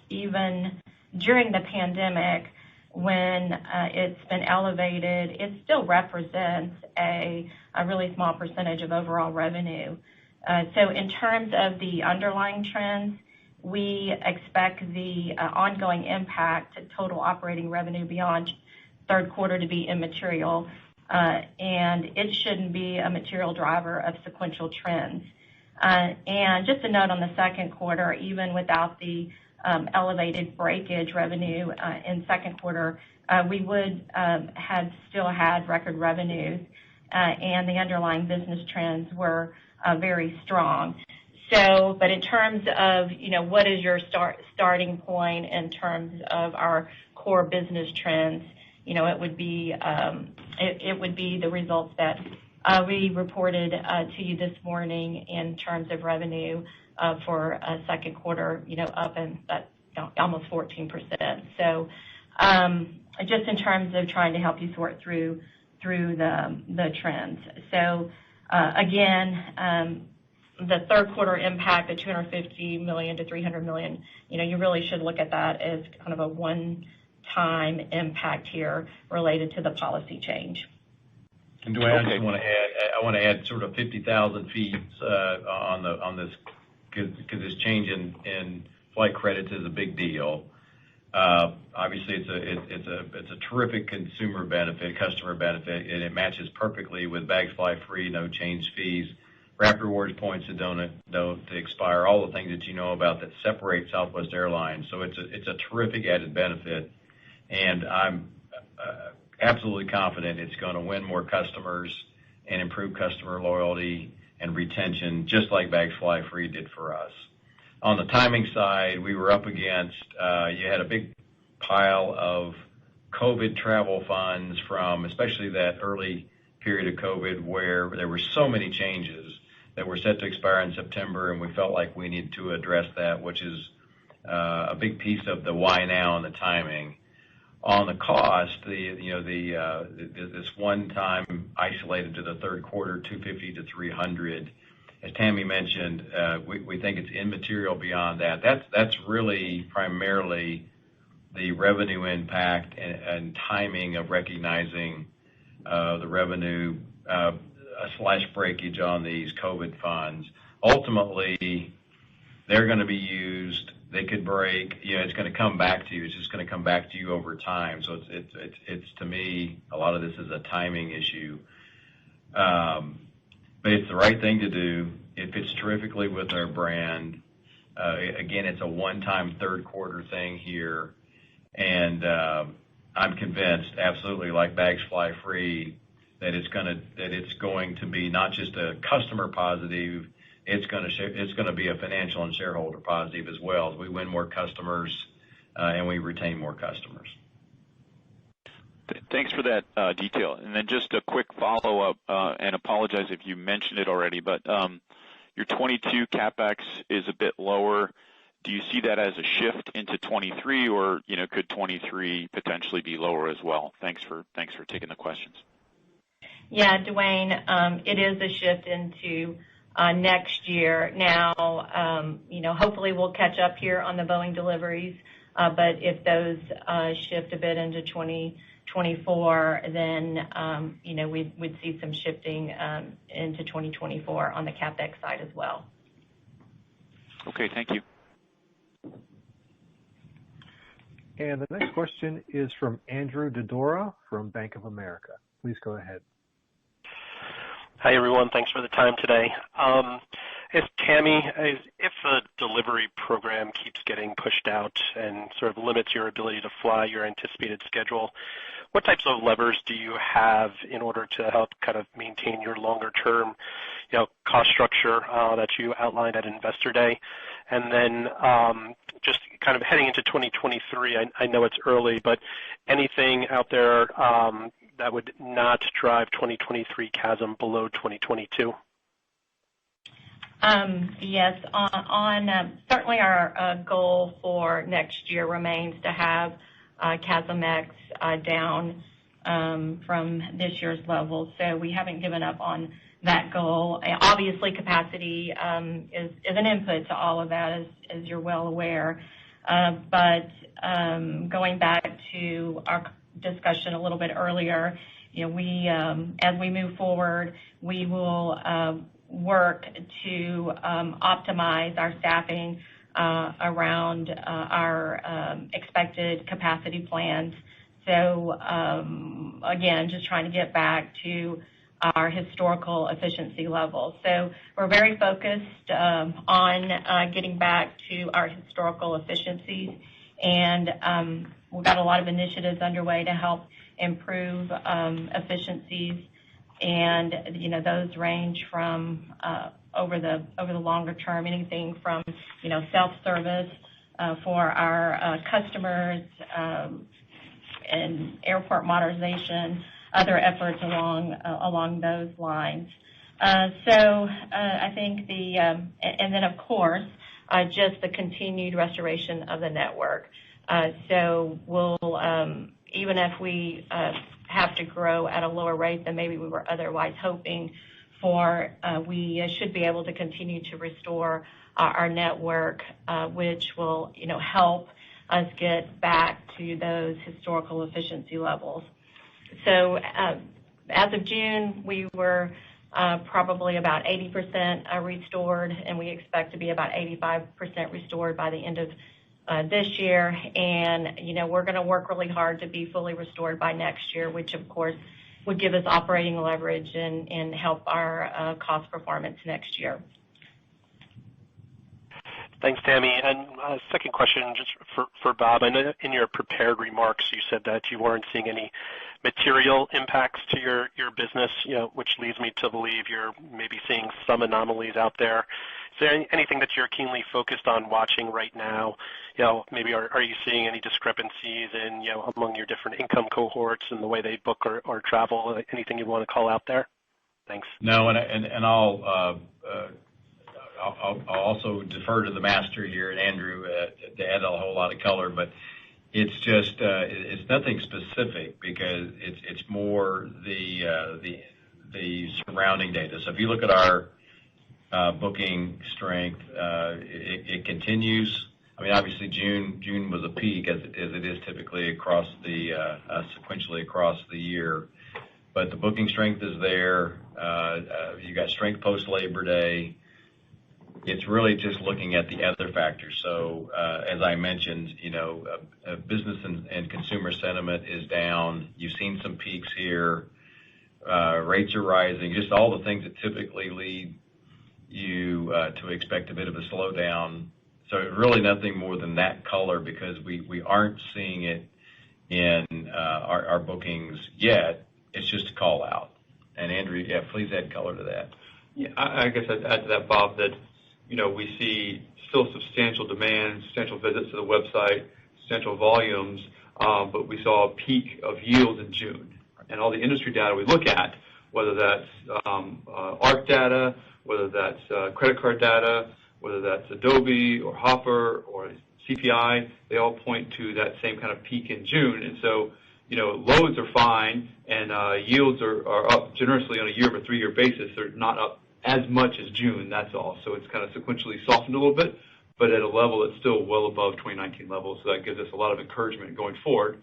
even during the pandemic, when it's been elevated, it still represents a really small percentage of overall revenue. In terms of the underlying trends, we expect the ongoing impact to total operating revenue beyond third quarter to be immaterial, and it shouldn't be a material driver of sequential trends. And just a note on the second quarter, even without the elevated breakage revenue in second quarter, we would have still had record revenues, and the underlying business trends were very strong. But in terms of, what is your starting point in terms of our core business trends, it would be the results that we reported to you this morning in terms of revenue for second quarter, up in almost 14%. Just in terms of trying to help you sort through the trends. Again, the third quarter impact, the $250 million to $300 million, you really should look at that as kind of a one-time impact here related to the policy change. And Dwayne, I just want to add sort of 50,000 feet on this, because this change in flight credits is a big deal. Obviously, it's a terrific consumer benefit, customer benefit, and it matches perfectly with bags fly free, no change fees, Rapid Rewards points that don't expire, all the things that you know about that separate Southwest Airlines. So it's a terrific added benefit, and I'm absolutely confident it's going to win more customers and improve customer loyalty and retention, just like bags fly free did for us. On the timing side, we were up against, you had a big pile of COVID travel funds from especially that early period of COVID where there were so many changes that were set to expire in September, and we felt like we needed to address that, which is a big piece of the why now and the timing. On the cost, this one time isolated to the third quarter, 250 to 300, as Tammy mentioned, we think it's immaterial beyond that. That's really primarily the revenue impact and timing of recognizing the revenue slash breakage on these COVID funds. Ultimately, they're going to be used. They could break. It's going to come back to you. It's just going to come back to you over time. So it's to me, a lot of this is a timing issue. But it's the right thing to do. It fits terrifically with our brand. Again, it's a one-time third quarter thing here, and I'm convinced, absolutely, like bags fly free, that it's going to be not just a customer positive. It's going to be a financial and shareholder positive as well, as we win more customers and we retain more customers. Thanks for that detail. And then just a quick follow-up, and apologize if you mentioned it already, but your 22 CapEx is a bit lower. Do you see that as a shift into 23, or could 23 potentially be lower as well? Thanks for taking the questions. Yeah, Dwayne, it is a shift into next year. Now, hopefully we'll catch up here on the Boeing deliveries, but if those shift a bit into 2024, then we'd see some shifting into 2024 on the CapEx side as well. Okay, thank you. And the next question is from Andrew Dodora from Bank of America. Please go ahead. Hi, everyone. Thanks for the time today. Tammy, if the delivery program keeps getting pushed out and sort of limits your ability to fly your anticipated schedule, what types of levers do you have in order to help kind of maintain your longer-term, cost structure that you outlined at Investor Day? And then just kind of heading into 2023, I know it's early, but anything out there that would not drive 2023 CASM below 2022? Yes. Certainly our goal for next year remains to have CASM-ex down from this year's level. So we haven't given up on that goal. Obviously, capacity is an input to all of that, as you're well aware. But going back to our discussion a little bit earlier, we as we move forward, we will work to optimize our staffing around our expected capacity plans. So again, just trying to get back to our historical efficiency levels. So we're very focused on getting back to our historical efficiencies, and we've got a lot of initiatives underway to help improve efficiencies, and those range from over the longer term, anything from self-service for our customers and airport modernization, other efforts along those lines. So I think and then of course just the continued restoration of the network. So we'll even if we have to grow at a lower rate than maybe we were otherwise hoping for, we should be able to continue to restore our network, which will help us get back to those historical efficiency levels. So as of June, we were probably about 80% restored, and we expect to be about 85% restored by the end of this year. And we're going to work really hard to be fully restored by next year, which of course would give us operating leverage and help our cost performance next year. Thanks, Tammy. And second question, just for Bob. I know in your prepared remarks you said that you weren't seeing any material impacts to your business, which leads me to believe you're maybe seeing some anomalies out there. Is there anything that you're keenly focused on watching right now? Maybe are you seeing any discrepancies in among your different income cohorts and the way they book or travel? Anything you want to call out there? Thanks. No, and I'll also defer to the master here, Andrew, to add a whole lot of color, but it's just it's nothing specific because it's more the surrounding data. So if you look at our booking strength, it continues. I mean, obviously June was a peak as it is typically across the sequentially across the year, but the booking strength is there. You got strength post Labor Day. It's really just looking at the other factors. So as I mentioned, business and consumer sentiment is down. You've seen some peaks here. Rates are rising. Just all the things that typically lead you to expect a bit of a slowdown. So really nothing more than that color because we aren't seeing it in our bookings yet. It's just a call out. And Andrew, please add color to that. Yeah, I guess I'd add to that, Bob, that we see still substantial demand, substantial visits to the website, substantial volumes, but we saw a peak of yields in June. And all the industry data we look at, whether that's ARC data, whether that's credit card data, whether that's Adobe or Hopper or CPI, they all point to that same kind of peak in June. And so, loads are fine and yields are up generously on a year or 3-year basis. They're not up as much as June, that's all. So it's kind of sequentially softened a little bit, but at a level that's still well above 2019 levels. So that gives us a lot of encouragement going forward.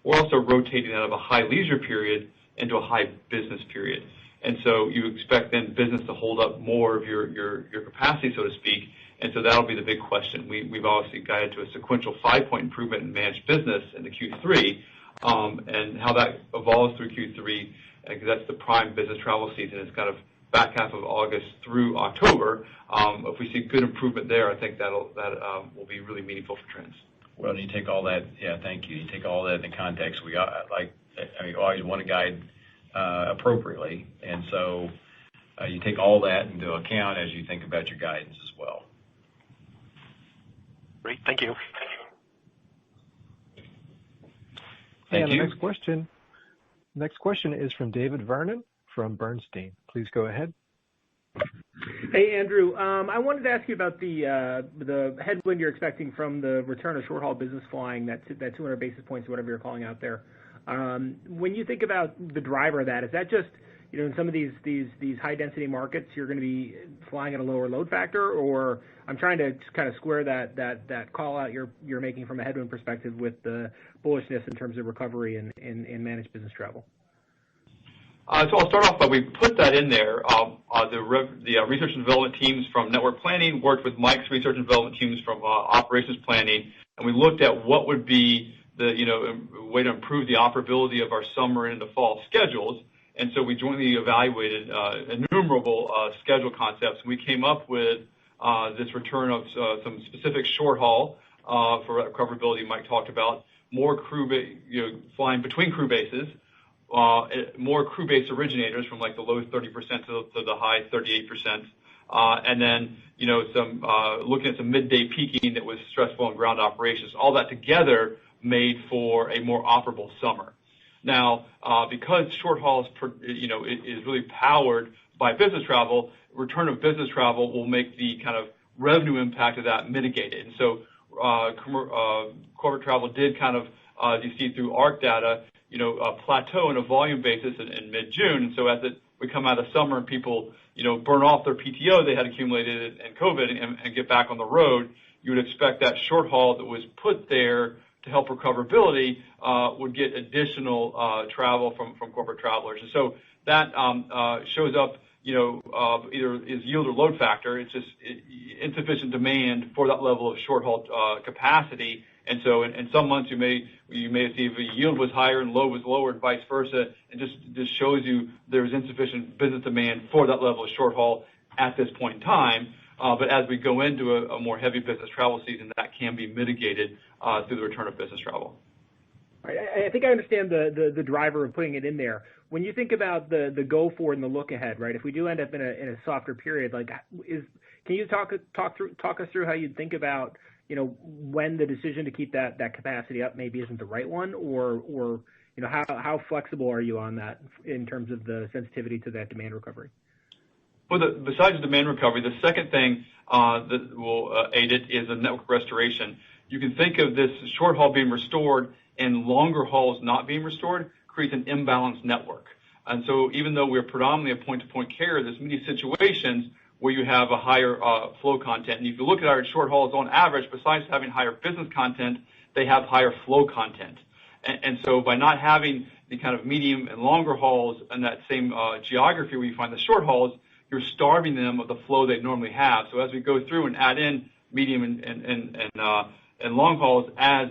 We're also rotating out of a high leisure period into a high business period. And so you expect then business to hold up more of your capacity, so to speak. And so that'll be the big question. We've obviously guided to a sequential 5-point improvement in managed business into Q3, and how that evolves through Q3, because that's the prime business travel season, is kind of back half of August through October. If we see good improvement there, I think that will be really meaningful for trends. Well, you take all that, thank you. You take all that in context. We always want to guide appropriately, and so you take all that into account as you think about your guidance as well. Great, thank you. Thank you. The next question is from David Vernon from Bernstein. Please go ahead. Hey, Andrew. I wanted to ask you about the headwind you're expecting from the return of short-haul business flying, that 200 basis points, whatever you're calling out there. When you think about the driver of that, is that just, in some of these high-density markets, you're going to be flying at a lower load factor? Or I'm trying to kind of square that call-out you're making from a headwind perspective with the bullishness in terms of recovery in managed business travel. So I'll start off by we put that in there. The research and development teams from network planning worked with Mike's research and development teams from operations planning, and we looked at what would be the way to improve the operability of our summer and the fall schedules. And so we jointly evaluated innumerable schedule concepts. We came up with this return of some specific short haul for recoverability Mike talked about, more flying between crew bases, more crew base originators from like the low 30% to the high 38%, and then some looking at some midday peaking that was stressful on ground operations. All that together made for a more operable summer. Now, because short haul is really powered by business travel, return of business travel will make the kind of revenue impact of that mitigated. And so corporate travel did kind of, as you see through ARC data, plateau on a volume basis in mid-June. And so as we come out of summer and people, burn off their PTO they had accumulated in COVID and get back on the road, you would expect that short haul that was put there to help recoverability would get additional travel from corporate travelers. And so that shows up, either is yield or load factor. It's just insufficient demand for that level of short haul capacity. And so in some months you may see if the yield was higher and load was lower and vice versa. It just shows you there's insufficient business demand for that level of short haul at this point in time. But as we go into a more heavy business travel season, that can be mitigated through the return of business travel. I think I understand the driver of putting it in there. When you think about the go forward and the look ahead, right? If we do end up in a softer period, can you talk us through how you'd think about when the decision to keep that capacity up maybe isn't the right one, or how flexible are you on that in terms of the sensitivity to that demand recovery? Well, besides the demand recovery, the second thing that will aid it is a network restoration. You can think of this short haul being restored and longer hauls not being restored creates an imbalanced network. And so even though we're predominantly a point-to-point carrier, there's many situations where you have a higher flow content. And if you look at our short hauls on average, besides having higher business content, they have higher flow content. And so by not having the kind of medium and longer hauls in that same geography where you find the short hauls, you're starving them of the flow they normally have. So as we go through and add in medium and long hauls as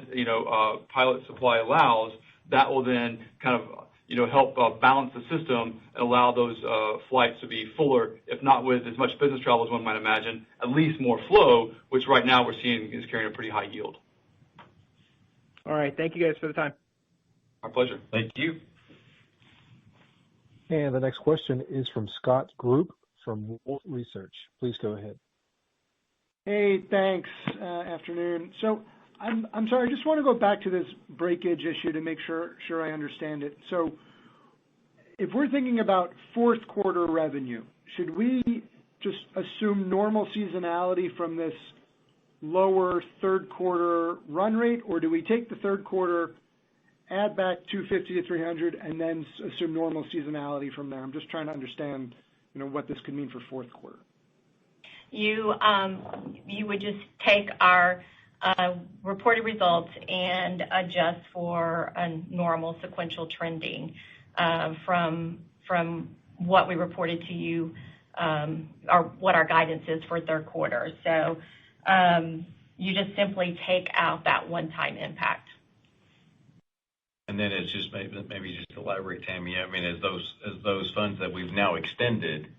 pilot supply allows, that will then kind of help balance the system and allow those flights to be fuller, if not with as much business travel as one might imagine, at least more flow, which right now we're seeing is carrying a pretty high yield. All right. Thank you guys for the time. Our pleasure. Thank you. And the next question is from Scott Group from Wolfe Research. Please go ahead. Hey, thanks. Afternoon. So I'm sorry, I just want to go back to this breakage issue to make sure I understand it. So if we're thinking about fourth quarter revenue, should we just assume normal seasonality from this lower third quarter run rate, or do we take the third quarter, add back 250 to 300, and then assume normal seasonality from there? I'm just trying to understand, what this could mean for fourth quarter. You would just take our reported results and adjust for a normal sequential trending from what we reported to you, or what our guidance is for third quarter. So you just simply take out that one-time impact. And then it's just maybe just elaborate, Tammy. I mean, as those funds that we've now extended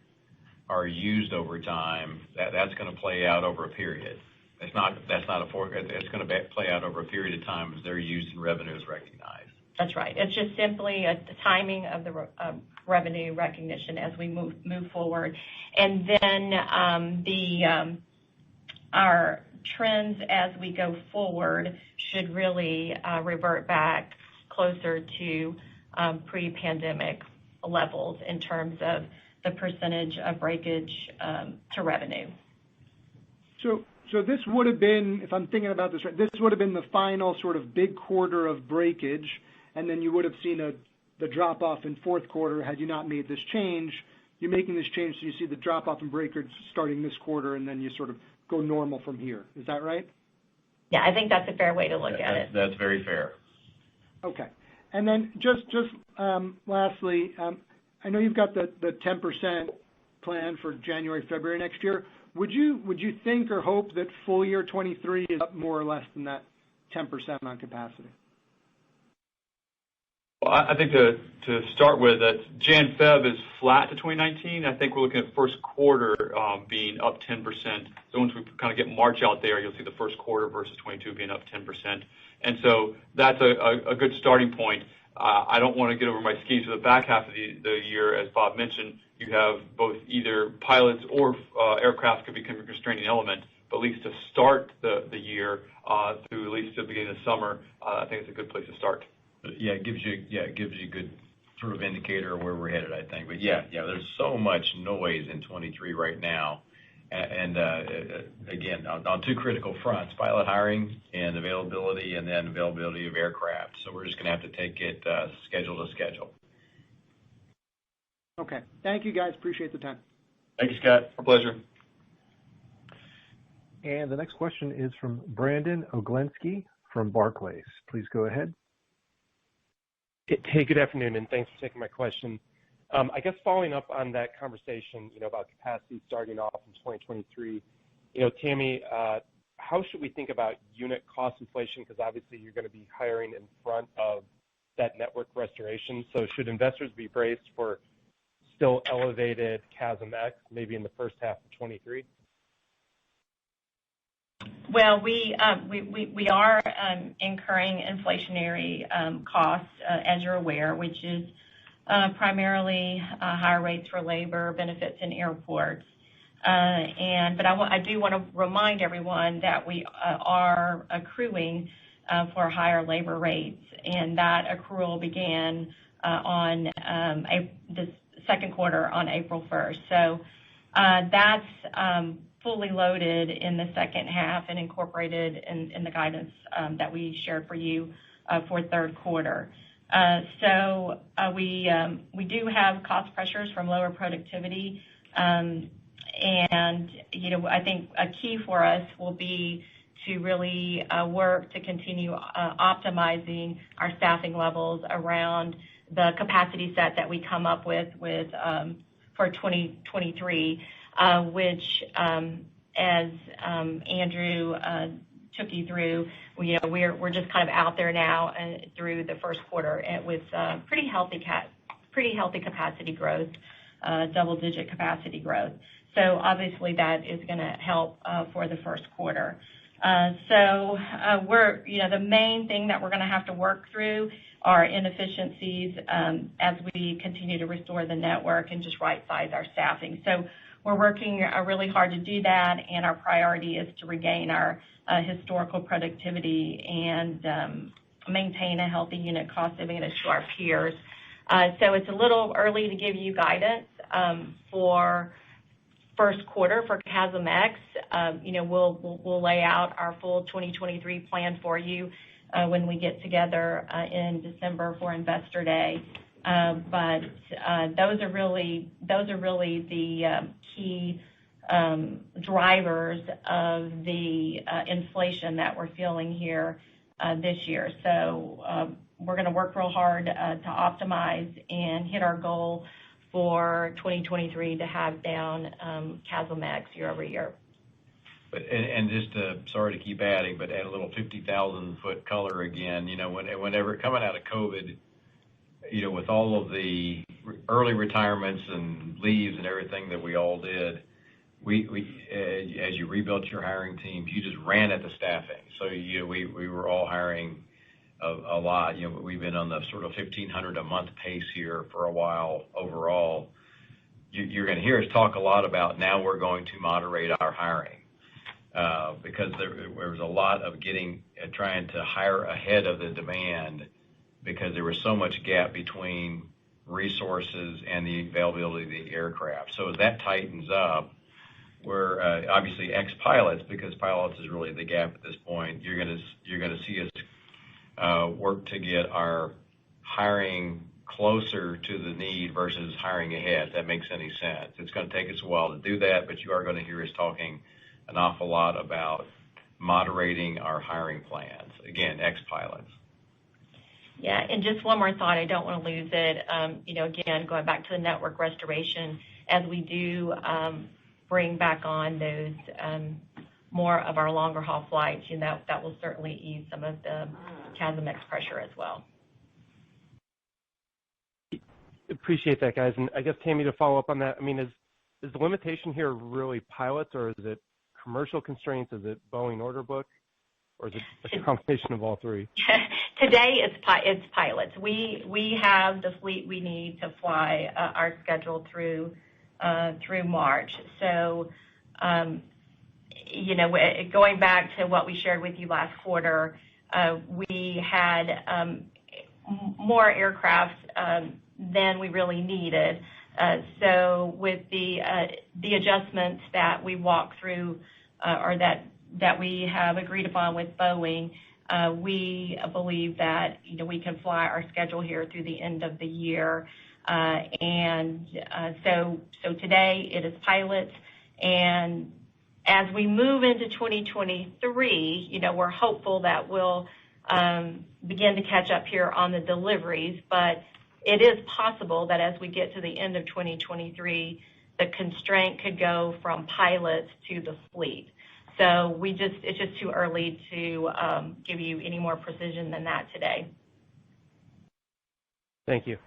are used over time, that's going to play out over a period. That's not a forecast. It's going to play out over a period of time as they're used and revenue is recognized. That's right. It's just simply the timing of the revenue recognition as we move forward. And then our trends as we go forward should really revert back closer to pre-pandemic levels in terms of the percentage of breakage to revenue. So this would have been, if I'm thinking about this right, this would have been the final sort of big quarter of breakage, and then you would have seen the drop-off in fourth quarter had you not made this change. You're making this change, so you see the drop-off in breakage starting this quarter, and then you sort of go normal from here. Is that right? Yeah, I think that's a fair way to look at it. That's very fair. Okay. And then just lastly, I know you've got the 10% plan for January, February next year. Would you think or hope that full year 23 is up more or less than that 10% on capacity? Well, I think to start with, that Jan Feb is flat to 2019. I think we're looking at first quarter being up 10%. So once we kind of get March out there, you'll see the first quarter versus 22 being up 10%. And so that's a good starting point. I don't want to get over my skis for the back half of the year. As Bob mentioned, you have both either pilots or aircraft could become a constraining element, but at least to start the year through at least the beginning of summer, I think it's a good place to start. Yeah, it gives you a good sort of indicator of where we're headed, I think. But yeah, there's so much noise in 23 right now. And again, on two critical fronts, pilot hiring and availability, and then availability of aircraft. So we're just going to have to take it schedule to schedule. Okay. Thank you, guys. Appreciate the time. Thank you, Scott. Our pleasure. And the next question is from Brandon Oglenski from Barclays. Please go ahead. Hey, good afternoon, and thanks for taking my question. I guess following up on that conversation, about capacity starting off in 2023, Tammy, how should we think about unit cost inflation? Because obviously you're going to be hiring in front of that network restoration. So should investors be braced for still elevated CASM-ex maybe in the first half of 23? Well, we are incurring inflationary costs, as you're aware, which is primarily higher rates for labor, benefits in airports. But I do want to remind everyone that we are accruing for higher labor rates, and that accrual began on this second quarter on April 1st. So that's fully loaded in the second half and incorporated in the guidance that we shared for you for third quarter. So we do have cost pressures from lower productivity, and I think a key for us will be to really work to continue optimizing our staffing levels around the capacity set that we come up with for 2023, which as Andrew took you through, we're just kind of out there now through the first quarter with pretty healthy capacity growth, double-digit capacity growth. So obviously that is going to help for the first quarter. So the main thing that we're going to have to work through are inefficiencies as we continue to restore the network and just right-size our staffing. So we're working really hard to do that, and our priority is to regain our historical productivity and maintain a healthy unit cost advantage to our peers. So it's a little early to give you guidance for first quarter for CASM-ex. We'll lay out our full 2023 plan for you when we get together in December for Investor Day. But those are really the key drivers of the inflation that we're feeling here this year. So we're going to work real hard to optimize and hit our goal for 2023 to have down CASM-ex year over year. And just sorry to keep adding, but add a little 50,000-foot color again. Whenever coming out of COVID, with all of the early retirements and leaves and everything that we all did, as you rebuilt your hiring teams, you just ran at the staffing. So we were all hiring a lot. We've been on the sort of 1,500 a month pace here for a while overall. You're going to hear us talk a lot about now we're going to moderate our hiring because there was a lot of trying to hire ahead of the demand because there was so much gap between resources and the availability of the aircraft. So as that tightens up, we're obviously ex-pilots, because pilots is really the gap at this point. You're going to see us work to get our hiring closer to the need versus hiring ahead, if that makes any sense. It's going to take us a while to do that, but you are going to hear us talking an awful lot about moderating our hiring plans. Again, ex-pilots. Yeah, and just one more thought, I don't want to lose it. Again, going back to the network restoration, as we do bring back on those more of our longer haul flights, that will certainly ease some of the CASM-ex pressure as well. Appreciate that, guys. And I guess, Tammy, to follow up on that, is the limitation here really pilots, or is it commercial constraints? Is it Boeing order book? Or is it a combination of all three? Today, it's pilots. We have the fleet we need to fly our schedule through March. So, going back to what we shared with you last quarter, we had more aircraft than we really needed. So with the adjustments that we walked through, or that we have agreed upon with Boeing, we believe that we can fly our schedule here through the end of the year. So today it is pilots, and as we move into 2023, we're hopeful that we'll begin to catch up here on the deliveries, but it is possible that as we get to the end of 2023, the constraint could go from pilots to the fleet. So it's just too early to give you any more precision than that today. Thank you.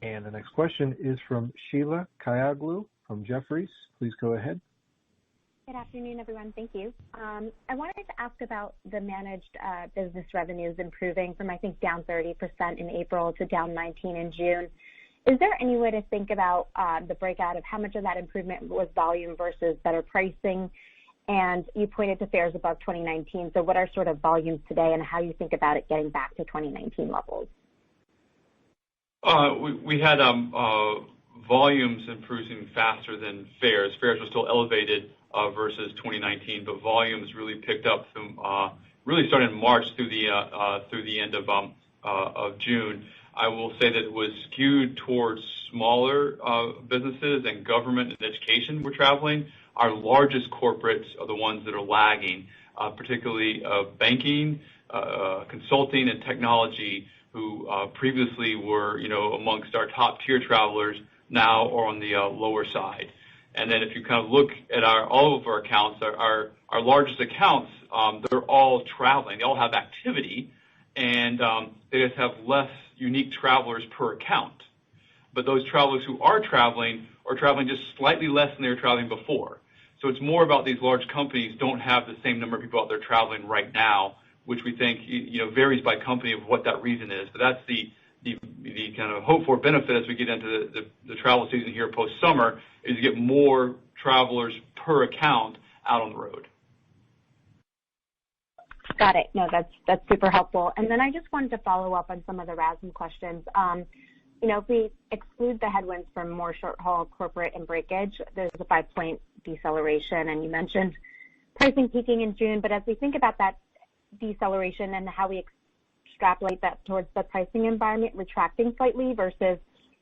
And the next question is from Sheila Kahyaoglu from Jefferies. Please go ahead. Good afternoon, everyone. Thank you. I wanted to ask about the managed business revenues improving from, I think, down 30% in April to down 19% in June. Is there any way to think about the breakout of how much of that improvement was volume versus better pricing? And you pointed to fares above 2019. So what are sort of volumes today, and how you think about it getting back to 2019 levels? We had volumes improving faster than fares. Fares were still elevated versus 2019, but volumes really picked up from really starting in March through the end of June. I will say that it was skewed towards smaller businesses, and government and education were traveling. Our largest corporates are the ones that are lagging, particularly banking, consulting, and technology, who previously were amongst our top tier travelers, now are on the lower side. And then if you kind of look at all of our accounts, our largest accounts, they're all traveling. They all have activity, and they just have less unique travelers per account. But those travelers who are traveling just slightly less than they were traveling before. So it's more about these large companies don't have the same number of people out there traveling right now, which we think varies by company of what that reason is. But that's the kind of hope for benefit as we get into the travel season here post-summer, is to get more travelers per account out on the road. Got it. No, that's super helpful. And then I just wanted to follow up on some of the RASM questions. If we exclude the headwinds from more short-haul corporate and breakage, there's a 5-point deceleration, and you mentioned pricing peaking in June. But as we think about that deceleration and how we extrapolate that towards the pricing environment retracting slightly versus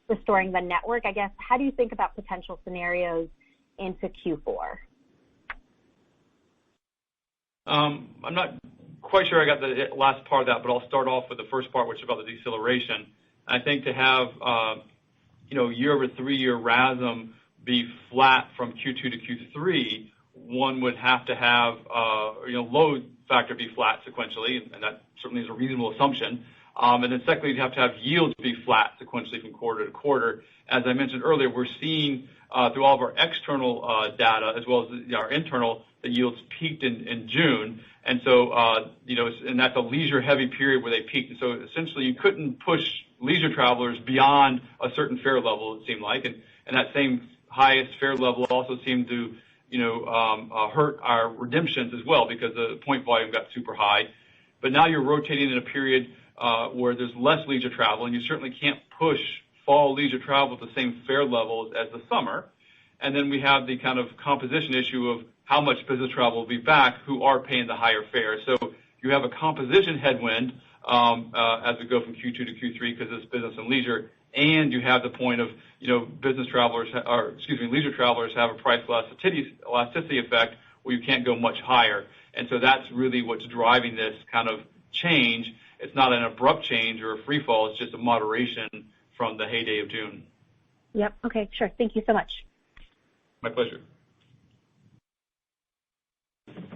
restoring the network, I guess, how do you think about potential scenarios into Q4? I'm not quite sure I got the last part of that, but I'll start off with the first part, which is about the deceleration. I think to have year-over-3-year RASM be flat from Q2 to Q3, one would have to have load factor be flat sequentially, and that certainly is a reasonable assumption. And then secondly, you have to have yields be flat sequentially from quarter to quarter. As I mentioned earlier, we're seeing through all of our external data as well as our internal, the yields peaked in June. And so, and that's a leisure-heavy period where they peaked. And so essentially you couldn't push leisure travelers beyond a certain fare level, it seemed like. And that same highest fare level also seemed to, hurt our redemptions as well because the point volume got super high. But now you're rotating in a period where there's less leisure travel, and you certainly can't push fall leisure travel at the same fare levels as the summer. And then we have the kind of composition issue of how much business travel will be back, who are paying the higher fare. So you have a composition headwind as we go from Q2 to Q3 because it's business and leisure, and you have the point of leisure travelers have a price elasticity effect where you can't go much higher. And so that's really what's driving this kind of change. It's not an abrupt change or a free fall. It's just a moderation from the heyday of June. Yep. Okay, sure. Thank you so much. My pleasure.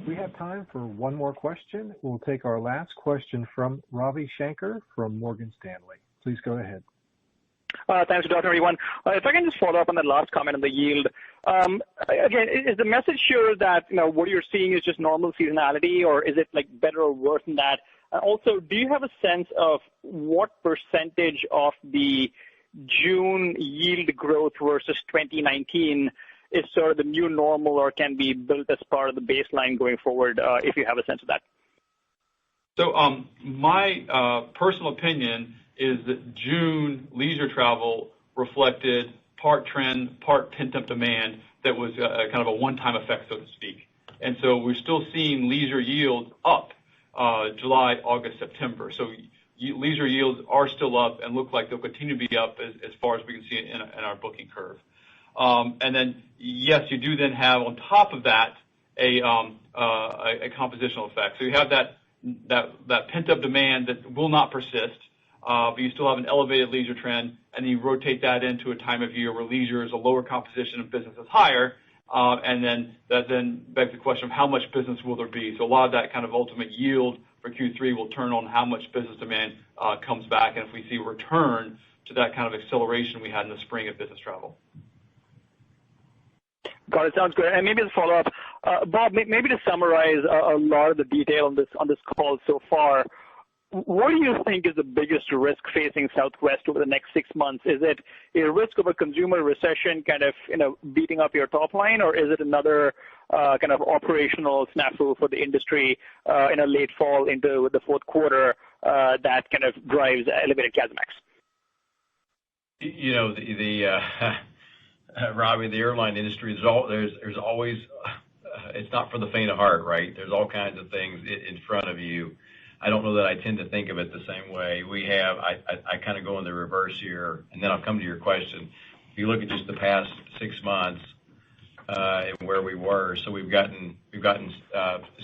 We have time for one more question. We'll take our last question from Ravi Shankar from Morgan Stanley. Please go ahead. Thanks for talking, everyone. If I can just follow up on that last comment on the yield. Again, is the message here that what you're seeing is just normal seasonality, or is it like better or worse than that? Also, do you have a sense of what percentage of the June yield growth versus 2019 is sort of the new normal or can be built as part of the baseline going forward, if you have a sense of that? So my personal opinion is that June leisure travel reflected part trend, part pent-up demand that was kind of a one-time effect, so to speak. And so we're still seeing leisure yields up July, August, September. So leisure yields are still up and look like they'll continue to be up as far as we can see in our booking curve. And then, yes, you do then have on top of that a compositional effect. So you have that pent-up demand that will not persist, but you still have an elevated leisure trend, and then you rotate that into a time of year where leisure is a lower composition and business is higher, and then that then begs the question of how much business will there be. So a lot of that kind of ultimate yield for Q3 will turn on how much business demand comes back, and if we see a return to that kind of acceleration we had in the spring of business travel. Got it. Sounds good. And maybe as a follow-up, Bob, maybe to summarize a lot of the detail on this call so far, what do you think is the biggest risk facing Southwest over the next 6 months? Is it a risk of a consumer recession kind of beating up your top line, or is it another kind of operational snafu for the industry in a late fall into the fourth quarter that kind of drives elevated CASM-ex? Robbie, the airline industry there's always it's not for the faint of heart, right? There's all kinds of things in front of you. I don't know that I tend to think of it the same way. I kind of go in the reverse here, and then I'll come to your question. If you look at just the past 6 months and where we were, so we've gotten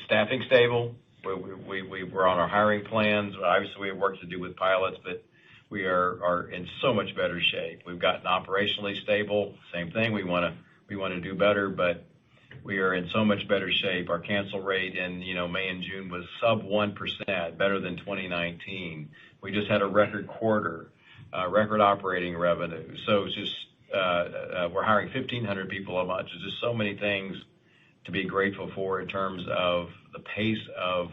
staffing stable. We're on our hiring plans. Obviously, we have work to do with pilots, but we are in so much better shape. We've gotten operationally stable. Same thing. We want to do better, but we are in so much better shape. Our cancel rate in May and June was sub 1%, better than 2019. We just had a record quarter, record operating revenue. So it's just we're hiring 1,500 people a month. There's just so many things to be grateful for in terms of the pace of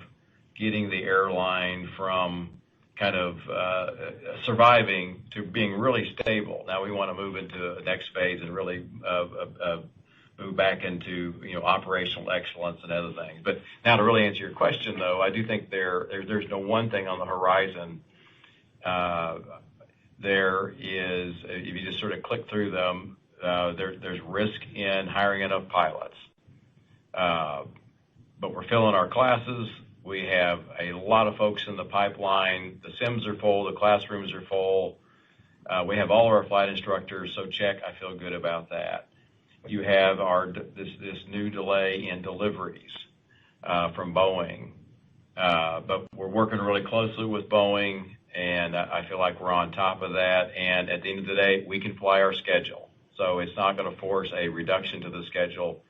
getting the airline from kind of surviving to being really stable. Now we want to move into the next phase and really move back into operational excellence and other things. But now to really answer your question, though, I do think there's no one thing on the horizon. There is, if you just sort of click through them, there's risk in hiring enough pilots. But we're filling our classes. We have a lot of folks in the pipeline. The sims are full. The classrooms are full. We have all of our flight instructors, so check. I feel good about that. You have this new delay in deliveries from Boeing, but we're working really closely with Boeing, and I feel like we're on top of that. And at the end of the day, we can fly our schedule, so it's not going to force a reduction to the schedule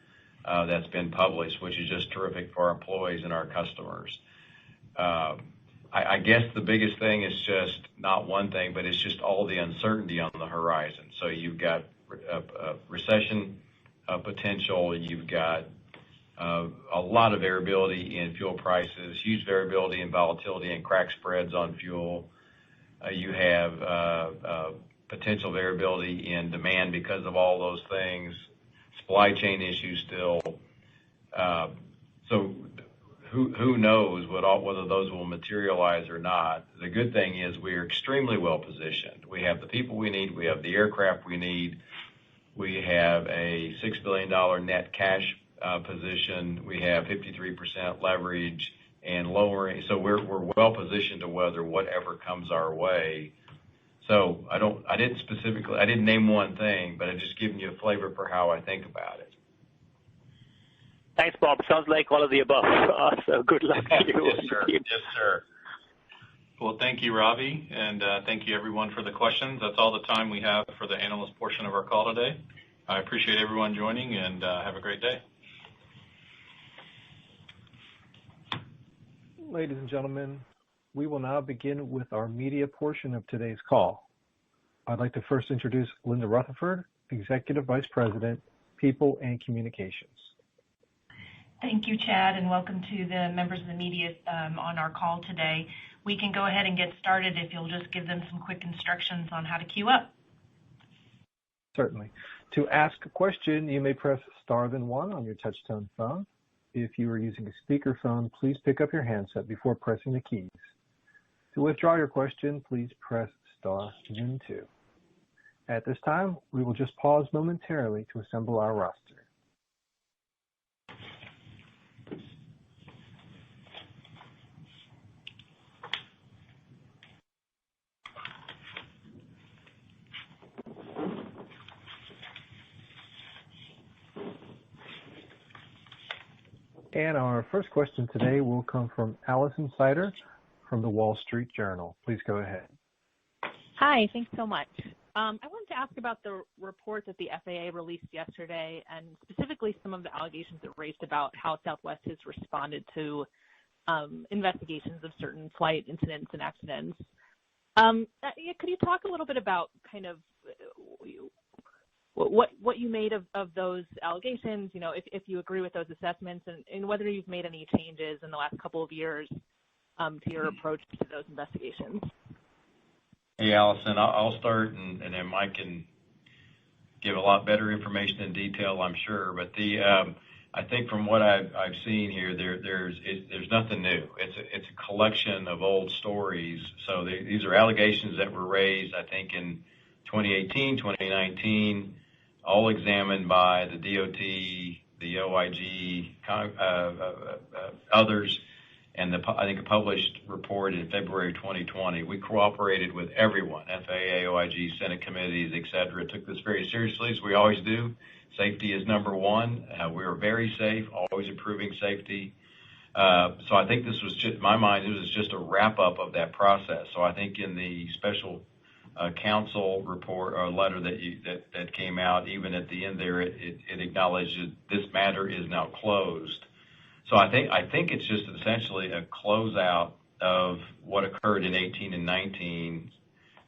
that's been published, which is just terrific for our employees and our customers. I guess the biggest thing is just not one thing, but it's just all the uncertainty on the horizon. So you've got recession potential, you've got a lot of variability in fuel prices, huge variability in volatility and crack spreads on fuel. You have potential variability in demand because of all those things, supply chain issues still. So who knows whether those will materialize or not. The good thing is we are extremely well positioned. We have the people we need. We have the aircraft we need. We have a $6 billion net cash position. We have 53% leverage and lowering. So we're well positioned to weather whatever comes our way. So I didn't name one thing, but I'm just giving you a flavor for how I think about it. Thanks, Bob. Sounds like all of the above. So good luck to you. Yes, sir. Yes, sir. Well, thank you, Ravi, and thank you, everyone, for the questions. That's all the time we have for the analyst portion of our call today. I appreciate everyone joining, and have a great day. Ladies and gentlemen, we will now begin with our media portion of today's call. I'd like to first introduce Linda Rutherford, Executive Vice President, People and Communications. Thank you, Chad, and welcome to the members of the media on our call today. We can go ahead and get started if you'll just give them some quick instructions on how to queue up. Certainly. To ask a question, you may press star then one on your touch-tone phone. If you are using a speakerphone, please pick up your handset before pressing the keys. To withdraw your question, please press star then two. At this time, we will just pause momentarily to assemble our roster. And our first question today will come from Allison Sider from the Wall Street Journal. Please go ahead. Hi, thanks so much. I wanted to ask about the report that the FAA released yesterday, and specifically some of the allegations it raised about how Southwest has responded to investigations of certain flight incidents and accidents. Could you talk a little bit about kind of what you made of those allegations, if you agree with those assessments, and whether you've made any changes in the last couple of years to your approach to those investigations? Hey, Allison, I'll start, and then Mike can give a lot better information and detail, I'm sure. But I think from what I've seen here, there's nothing new. It's a collection of old stories. So these are allegations that were raised, I think, in 2018, 2019, all examined by the DOT, the OIG, others, and I think a published report in February 2020. We cooperated with everyone, FAA, OIG, Senate committees, et cetera. Took this very seriously, as we always do. Safety is number one. We are very safe, always improving safety. So I think this was just, in my mind, it was just a wrap-up of that process. So I think in the special counsel report or letter that came out, even at the end there, it acknowledged that this matter is now closed. So I think it's just essentially a closeout of what occurred in 18 and 19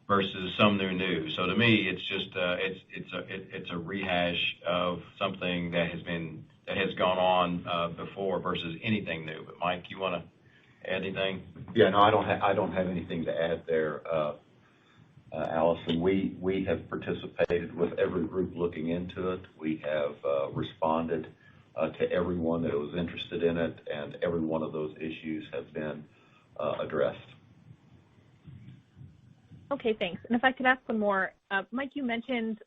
versus some new news. So to me, it's just it's a rehash of something that has gone on before versus anything new. But Mike, you want to add anything? Yeah, no, I don't have anything to add there, Allison. We have participated with every group looking into it. We have responded to everyone that was interested in it, and every one of those issues have been addressed. Okay, thanks. And if I could ask one more, Mike, you mentioned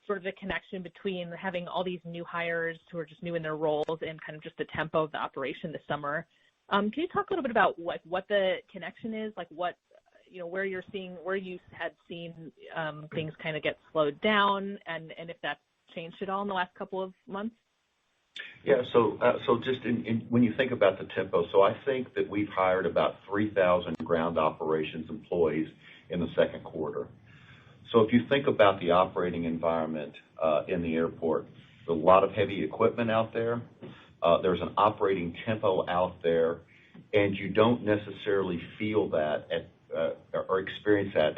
sort of the connection between having all these new hires who are just new in their roles and kind of just the tempo of the operation this summer. Can you talk a little bit about what the connection is, like where you had seen things kind of get slowed down, and if that's changed at all in the last couple of months? Yeah, so just when you think about the tempo, so I think that we've hired about 3,000 ground operations employees in the second quarter. So if you think about the operating environment in the airport, there's a lot of heavy equipment out there. There's an operating tempo out there and you don't necessarily feel that or experience that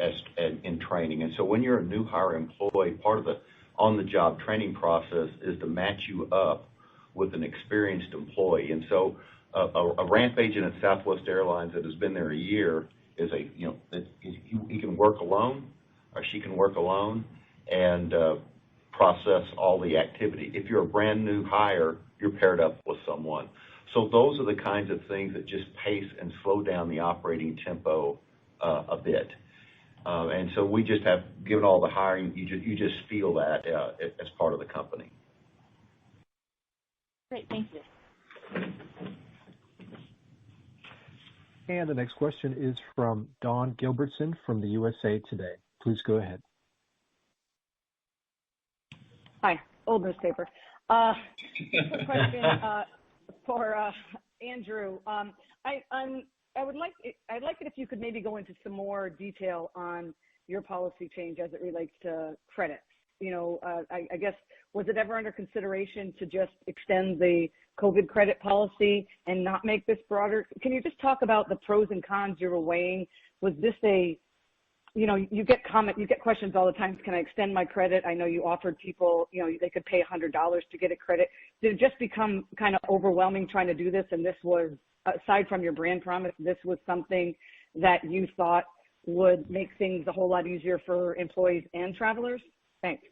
in training. And so when you're a new hire employee, part of the on-the-job training process is to match you up with an experienced employee. And so a ramp agent at Southwest Airlines that has been there a year is he can work alone or she can work alone and process all the activity. If you're a brand new hire, you're paired up with someone. So those are the kinds of things that just pace and slow down the operating tempo a bit. And so we just have, given all the hiring, you just feel that as part of the company. Great, thank you. And the next question is from Dawn Gilbertson from the USA Today. Please go ahead. Hi, old newspaper. Quick question for Andrew. I'd like it if you could maybe go into some more detail on your policy change as it relates to credits. I guess, was it ever under consideration to just extend the COVID credit policy and not make this broader? Can you just talk about the pros and cons you were weighing? Was this you get questions all the time. Can I extend my credit? I know you offered people, they could pay $100 to get a credit. Did it just become kind of overwhelming trying to do this? And this was, aside from your brand promise, this was something that you thought would make things a whole lot easier for employees and travelers? Thanks.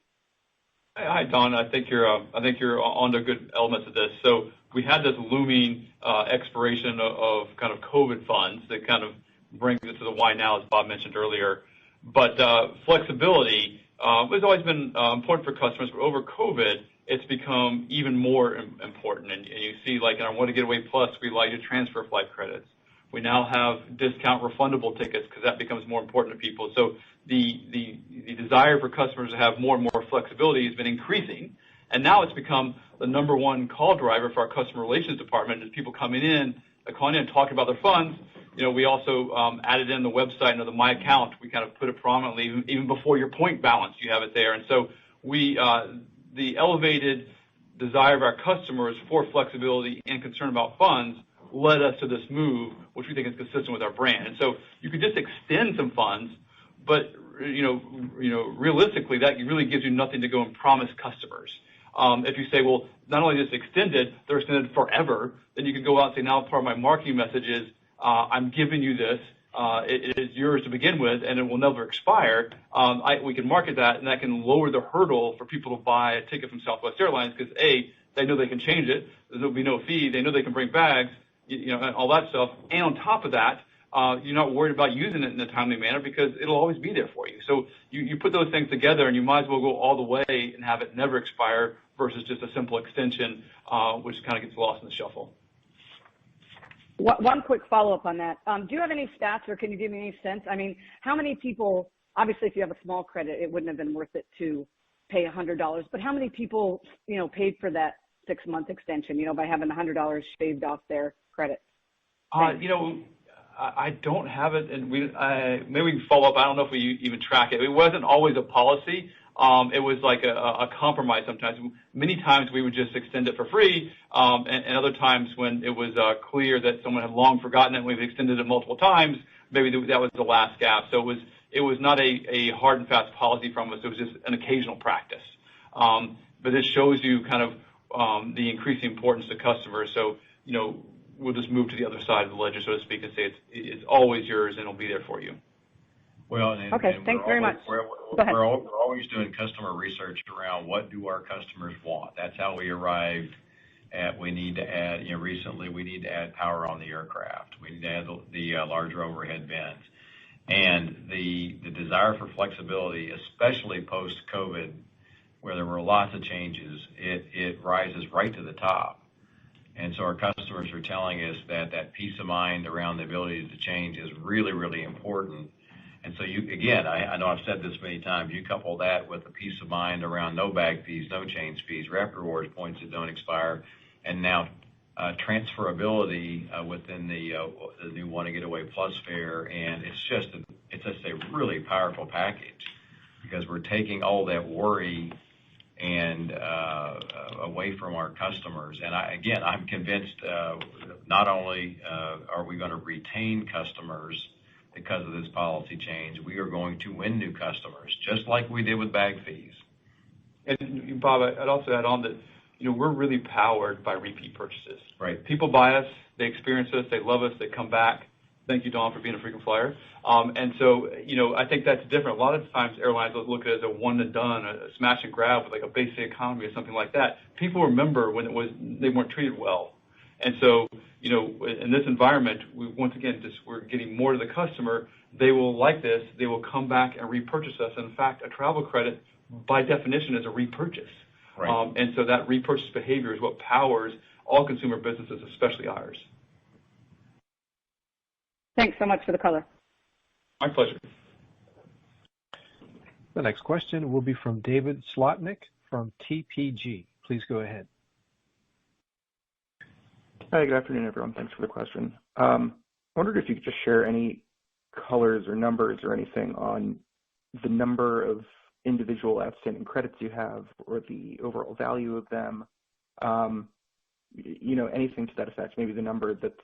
Hi, Don. I think you're on to good elements of this. So we had this looming expiration of kind of COVID funds that kind of brings it to the why now, as Bob mentioned earlier. But flexibility has always been important for customers, but over COVID, it's become even more important. And you see, like in our Want to Getaway Plus, we allow you to transfer flight credits. We now have discount refundable tickets because that becomes more important to people. So the desire for customers to have more and more flexibility has been increasing. And now it's become the number one call driver for our customer relations department as people calling in and talking about their funds. We also added in the website under the My Account. We kind of put it prominently, even before your point balance, you have it there. And so the elevated desire of our customers for flexibility and concern about funds led us to this move, which we think is consistent with our brand. And so you could just extend some funds, but realistically, that really gives you nothing to go and promise customers. If you say, well, not only just extended, they're extended forever, then you can go out and say, now part of my marketing message is, I'm giving you this. It is yours to begin with, and it will never expire. We can market that, and that can lower the hurdle for people to buy a ticket from Southwest Airlines because, A, they know they can change it. There'll be no fee. They know they can bring bags, and all that stuff. And on top of that, you're not worried about using it in a timely manner because it'll always be there for you. So you put those things together, and you might as well go all the way and have it never expire versus just a simple extension, which kind of gets lost in the shuffle. One quick follow-up on that. Do you have any stats or can you give me any sense? I mean, how many people, obviously if you have a small credit, it wouldn't have been worth it to pay $100, but how many people, paid for that 6-month extension, by having $100 shaved off their credit? I don't have it, and maybe we can follow up. I don't know if we even track it. It wasn't always a policy. It was like a compromise sometimes. Many times we would just extend it for free, and other times when it was clear that someone had long forgotten it, we've extended it multiple times, maybe that was the last gap. So it was not a hard and fast policy from us. It was just an occasional practice. But it shows you kind of the increasing importance to customers. So, we'll just move to the other side of the ledger, so to speak, and say it's always yours and it'll be there for you. Well, okay, thanks very much. We're always doing customer research around what do our customers want. That's how we arrived at we need to add, recently we need to add power on the aircraft. We need to add the larger overhead bins. And the desire for flexibility, especially post-COVID, where there were lots of changes, it rises right to the top. And so our customers are telling us that peace of mind around the ability to change is really, really important. And so I know I've said this many times, you couple that with the peace of mind around no bag fees, no change fees, Rapid Rewards points that don't expire, and now transferability within the new Want to Getaway Plus fare, and it's just a really powerful package because we're taking all that worry and away from our customers. And I'm convinced not only are we going to retain customers because of this policy change, we are going to win new customers, just like we did with bag fees. And Bob, I'd also add on that, we're really powered by repeat purchases. Right. People buy us, they experience us, they love us, they come back. Thank you, Dawn, for being a frequent flyer. And so, I think that's different. A lot of times airlines look at it as a one and done, a smash and grab with like a basic economy or something like that. People remember when they weren't treated well. And so, in this environment, we're getting more to the customer. They will like this. They will come back and repurchase us. In fact, a travel credit, by definition, is a repurchase. Right. And so that repurchase behavior is what powers all consumer businesses, especially ours. Thanks so much for the color. My pleasure. The next question will be from David Slotnick from TPG. Please go ahead. Hi, good afternoon, everyone. Thanks for the question. I wondered if you could just share any colors or numbers or anything on the number of individual outstanding credits you have or the overall value of them, anything to that effect, maybe the number that's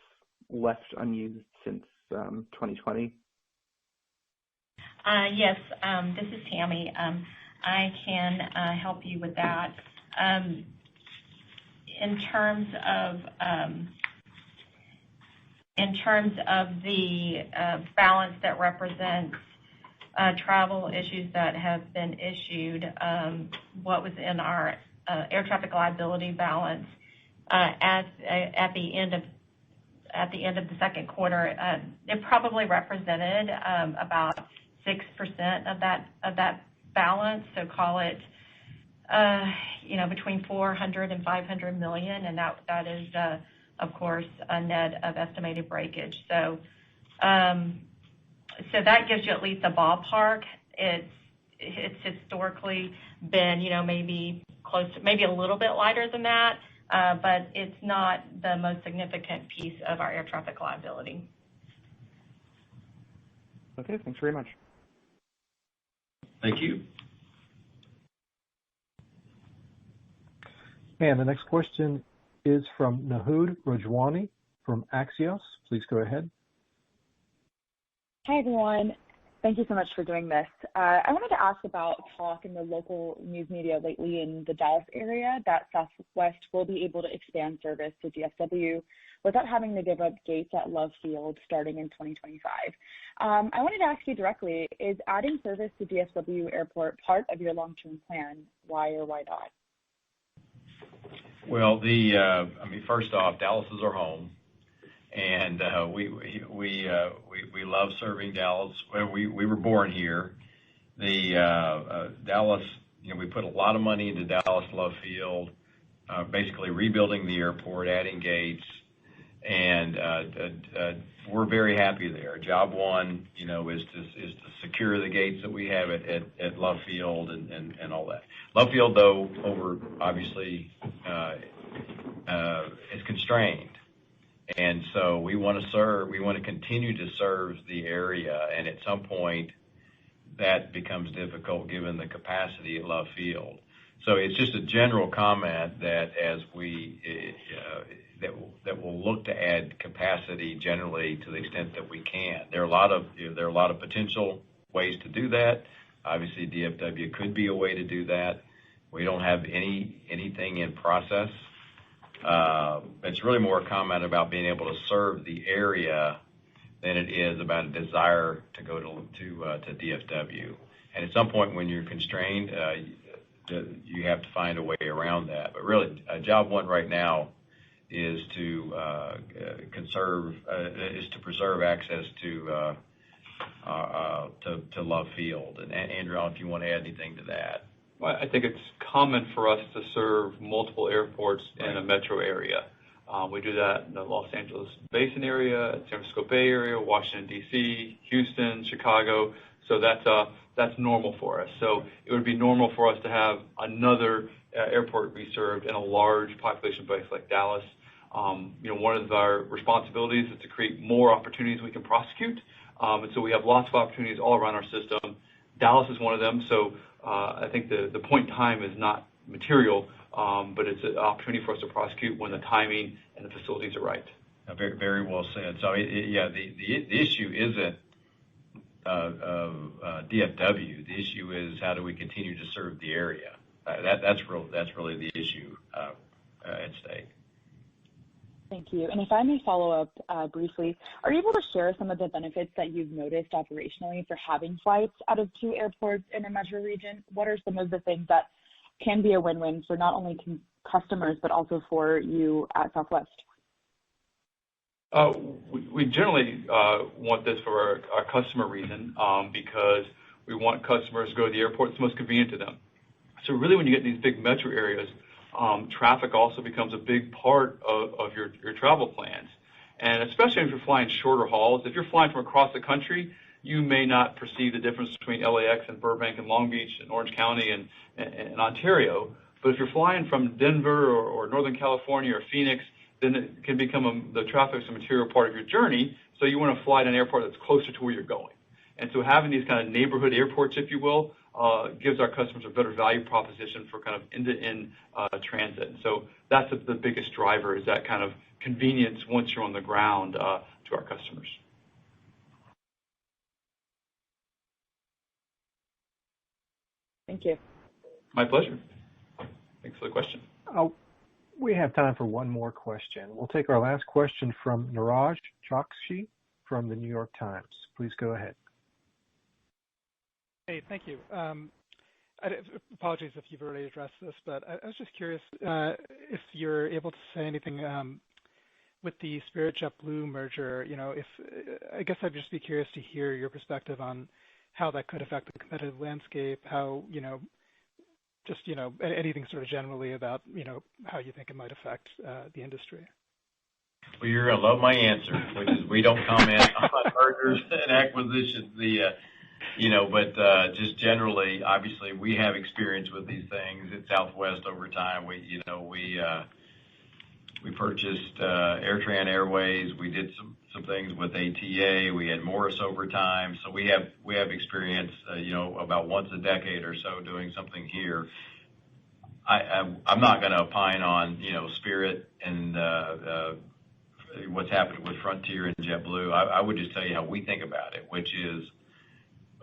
left unused since 2020. Yes, this is Tammy. I can help you with that. In terms of the balance that represents travel issues that have been issued, what was in our air traffic liability balance at the end of the second quarter, it probably represented about 6% of that balance. So call it between $400 and $500 million, and that is of course a net of estimated breakage. So that gives you at least a ballpark. It's historically been maybe a little bit lighter than that, but it's not the most significant piece of our air traffic liability. Okay, thanks very much. Thank you. And the next question is from Nahud Rajwani from Axios. Please go ahead. Hi, everyone. Thank you so much for doing this. I wanted to ask about talk in the local news media lately in the Dallas area that Southwest will be able to expand service to DFW without having to give up gates at Love Field starting in 2025. I wanted to ask you directly, is adding service to DFW Airport part of your long-term plan? Why or why not? Well, first off, Dallas is our home, and we love serving Dallas. We were born here. Dallas, we put a lot of money into Dallas Love Field, basically rebuilding the airport, adding gates, and we're very happy there. Job one, is to secure the gates that we have at Love Field and all that. Love Field, though, obviously is constrained. And so we want to continue to serve the area, and at some point that becomes difficult given the capacity at Love Field. So it's just a general comment that as that we'll look to add capacity generally to the extent that we can. There are a lot of potential ways to do that. Obviously, DFW could be a way to do that. We don't have anything in process. It's really more a comment about being able to serve the area than it is about a desire to go to DFW. And at some point when you're constrained, you have to find a way around that. But really, job one right now is to preserve access to Love Field. And Andrew, I don't know if you want to add anything to that. Well, I think it's common for us to serve multiple airports in a metro area. We do that in the Los Angeles Basin area, San Francisco Bay Area, Washington, D.C., Houston, Chicago. So that's normal for us. So it would be normal for us to have another airport be served in a large population base like Dallas. One of our responsibilities is to create more opportunities we can prosecute. And so we have lots of opportunities all around our system. Dallas is one of them. So I think the point in time is not material, but it's an opportunity for us to prosecute when the timing and the facilities are right. Very, very well said. So, the issue isn't DFW. The issue is how do we continue to serve the area. That's really the issue at stake. Thank you. And if I may follow up briefly, are you able to share some of the benefits that you've noticed operationally for having flights out of 2 airports in a metro region? What are some of the things that can be a win-win for not only customers but also for you at Southwest? We generally want this for our customer reason because we want customers to go to the airport that's most convenient to them. So really when you get in these big metro areas, traffic also becomes a big part of your travel plans. And especially if you're flying shorter hauls, if you're flying from across the country, you may not perceive the difference between LAX and Burbank and Long Beach and Orange County and Ontario. But if you're flying from Denver or Northern California or Phoenix, then it can become the traffic's a material part of your journey. So you want to fly at an airport that's closer to where you're going. And so having these kind of neighborhood airports, if you will, gives our customers a better value proposition for kind of end-to-end transit. And so that's the biggest driver, is that kind of convenience once you're on the ground to our customers. Thank you. My pleasure. Thanks for the question. We have time for one more question. We'll take our last question from Niraj Chokshi from the New York Times. Please go ahead. Hey, thank you. Apologies if you've already addressed this, but I was just curious if you're able to say anything with the Spirit JetBlue merger. I guess I'd just be curious to hear your perspective on how that could affect the competitive landscape, how, anything sort of generally about, how you think it might affect the industry. Well, you're going to love my answer, which is we don't comment on mergers and acquisitions. But just generally, obviously, we have experience with these things at Southwest over time. We purchased AirTran Airways. We did some things with ATA. We had Morris over time. So we have experience, about once a decade or so doing something here. I'm not going to opine on, Spirit and what's happening with Frontier and JetBlue. I would just tell you how we think about it, which is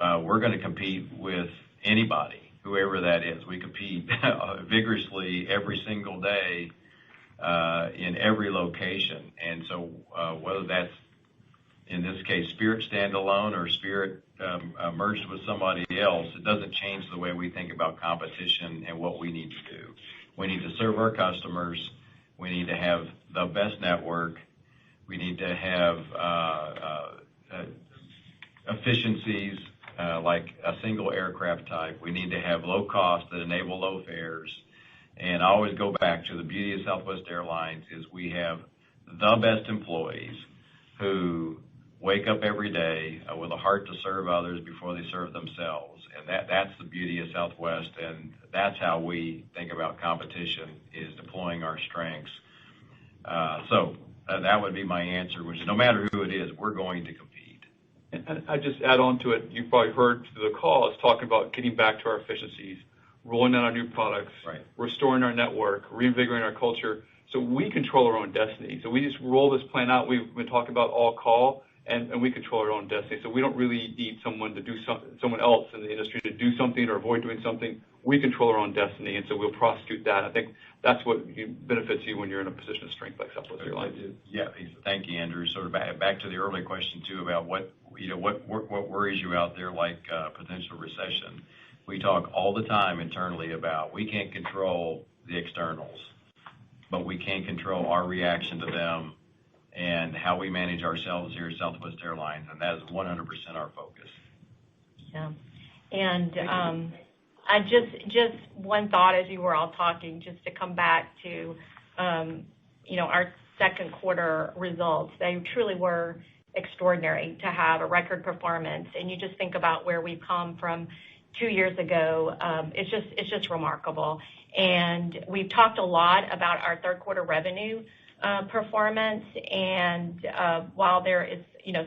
we're going to compete with anybody, whoever that is. We compete vigorously every single day in every location. And so whether that's, in this case, Spirit standalone or Spirit merged with somebody else, it doesn't change the way we think about competition and what we need to do. We need to serve our customers. We need to have the best network. We need to have efficiencies like a single aircraft type. We need to have low costs that enable low fares. And I always go back to the beauty of Southwest Airlines is we have the best employees who wake up every day with a heart to serve others before they serve themselves. And that's the beauty of Southwest, and that's how we think about competition, is deploying our strengths. So that would be my answer, which is no matter who it is, we're going to compete. And I just add on to it, you've probably heard through the call, is talking about getting back to our efficiencies, rolling out our new products, restoring our network, reinvigorating our culture. So we control our own destiny. So we just roll this plan out. We've been talking about all call, and we control our own destiny. So we don't really need someone else in the industry to do something or avoid doing something. We control our own destiny, and so we'll prosecute that. I think that's what benefits you when you're in a position of strength like Southwest Airlines. Yeah, thank you, Andrew. Sort of back to the early question too about what worries you out there, like potential recession. We talk all the time internally about we can't control the externals, but we can control our reaction to them and how we manage ourselves here at Southwest Airlines, and that is 100% our focus. Yeah, and I just one thought as you were all talking, just to come back to, our second quarter results. They truly were extraordinary to have a record performance, and you just think about where we've come from 2 years ago. It's just remarkable. And we've talked a lot about our third quarter revenue performance, and while there is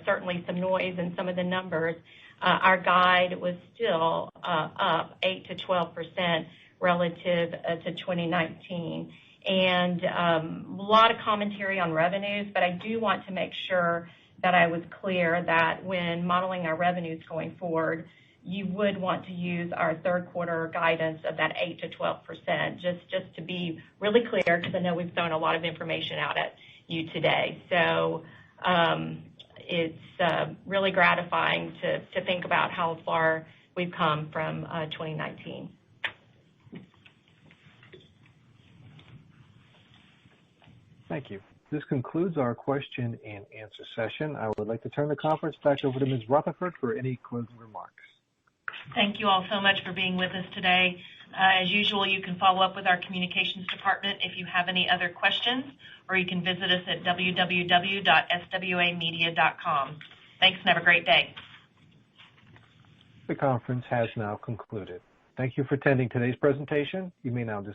certainly some noise in some of the numbers, our guide was still up 8 to 12% relative to 2019. And a lot of commentary on revenues, but I do want to make sure that I was clear that when modeling our revenues going forward, you would want to use our third quarter guidance of that 8 to 12%, just to be really clear, because I know we've thrown a lot of information out at you today. So it's really gratifying to think about how far we've come from 2019. Thank you. This concludes our question and answer session. I would like to turn the conference back over to Ms. Rutherford for any closing remarks. Thank you all so much for being with us today. As usual, you can follow up with our communications department if you have any other questions, or you can visit us at www.swamedia.com. Thanks and have a great day. The conference has now concluded. Thank you for attending today's presentation. You may now disconnect.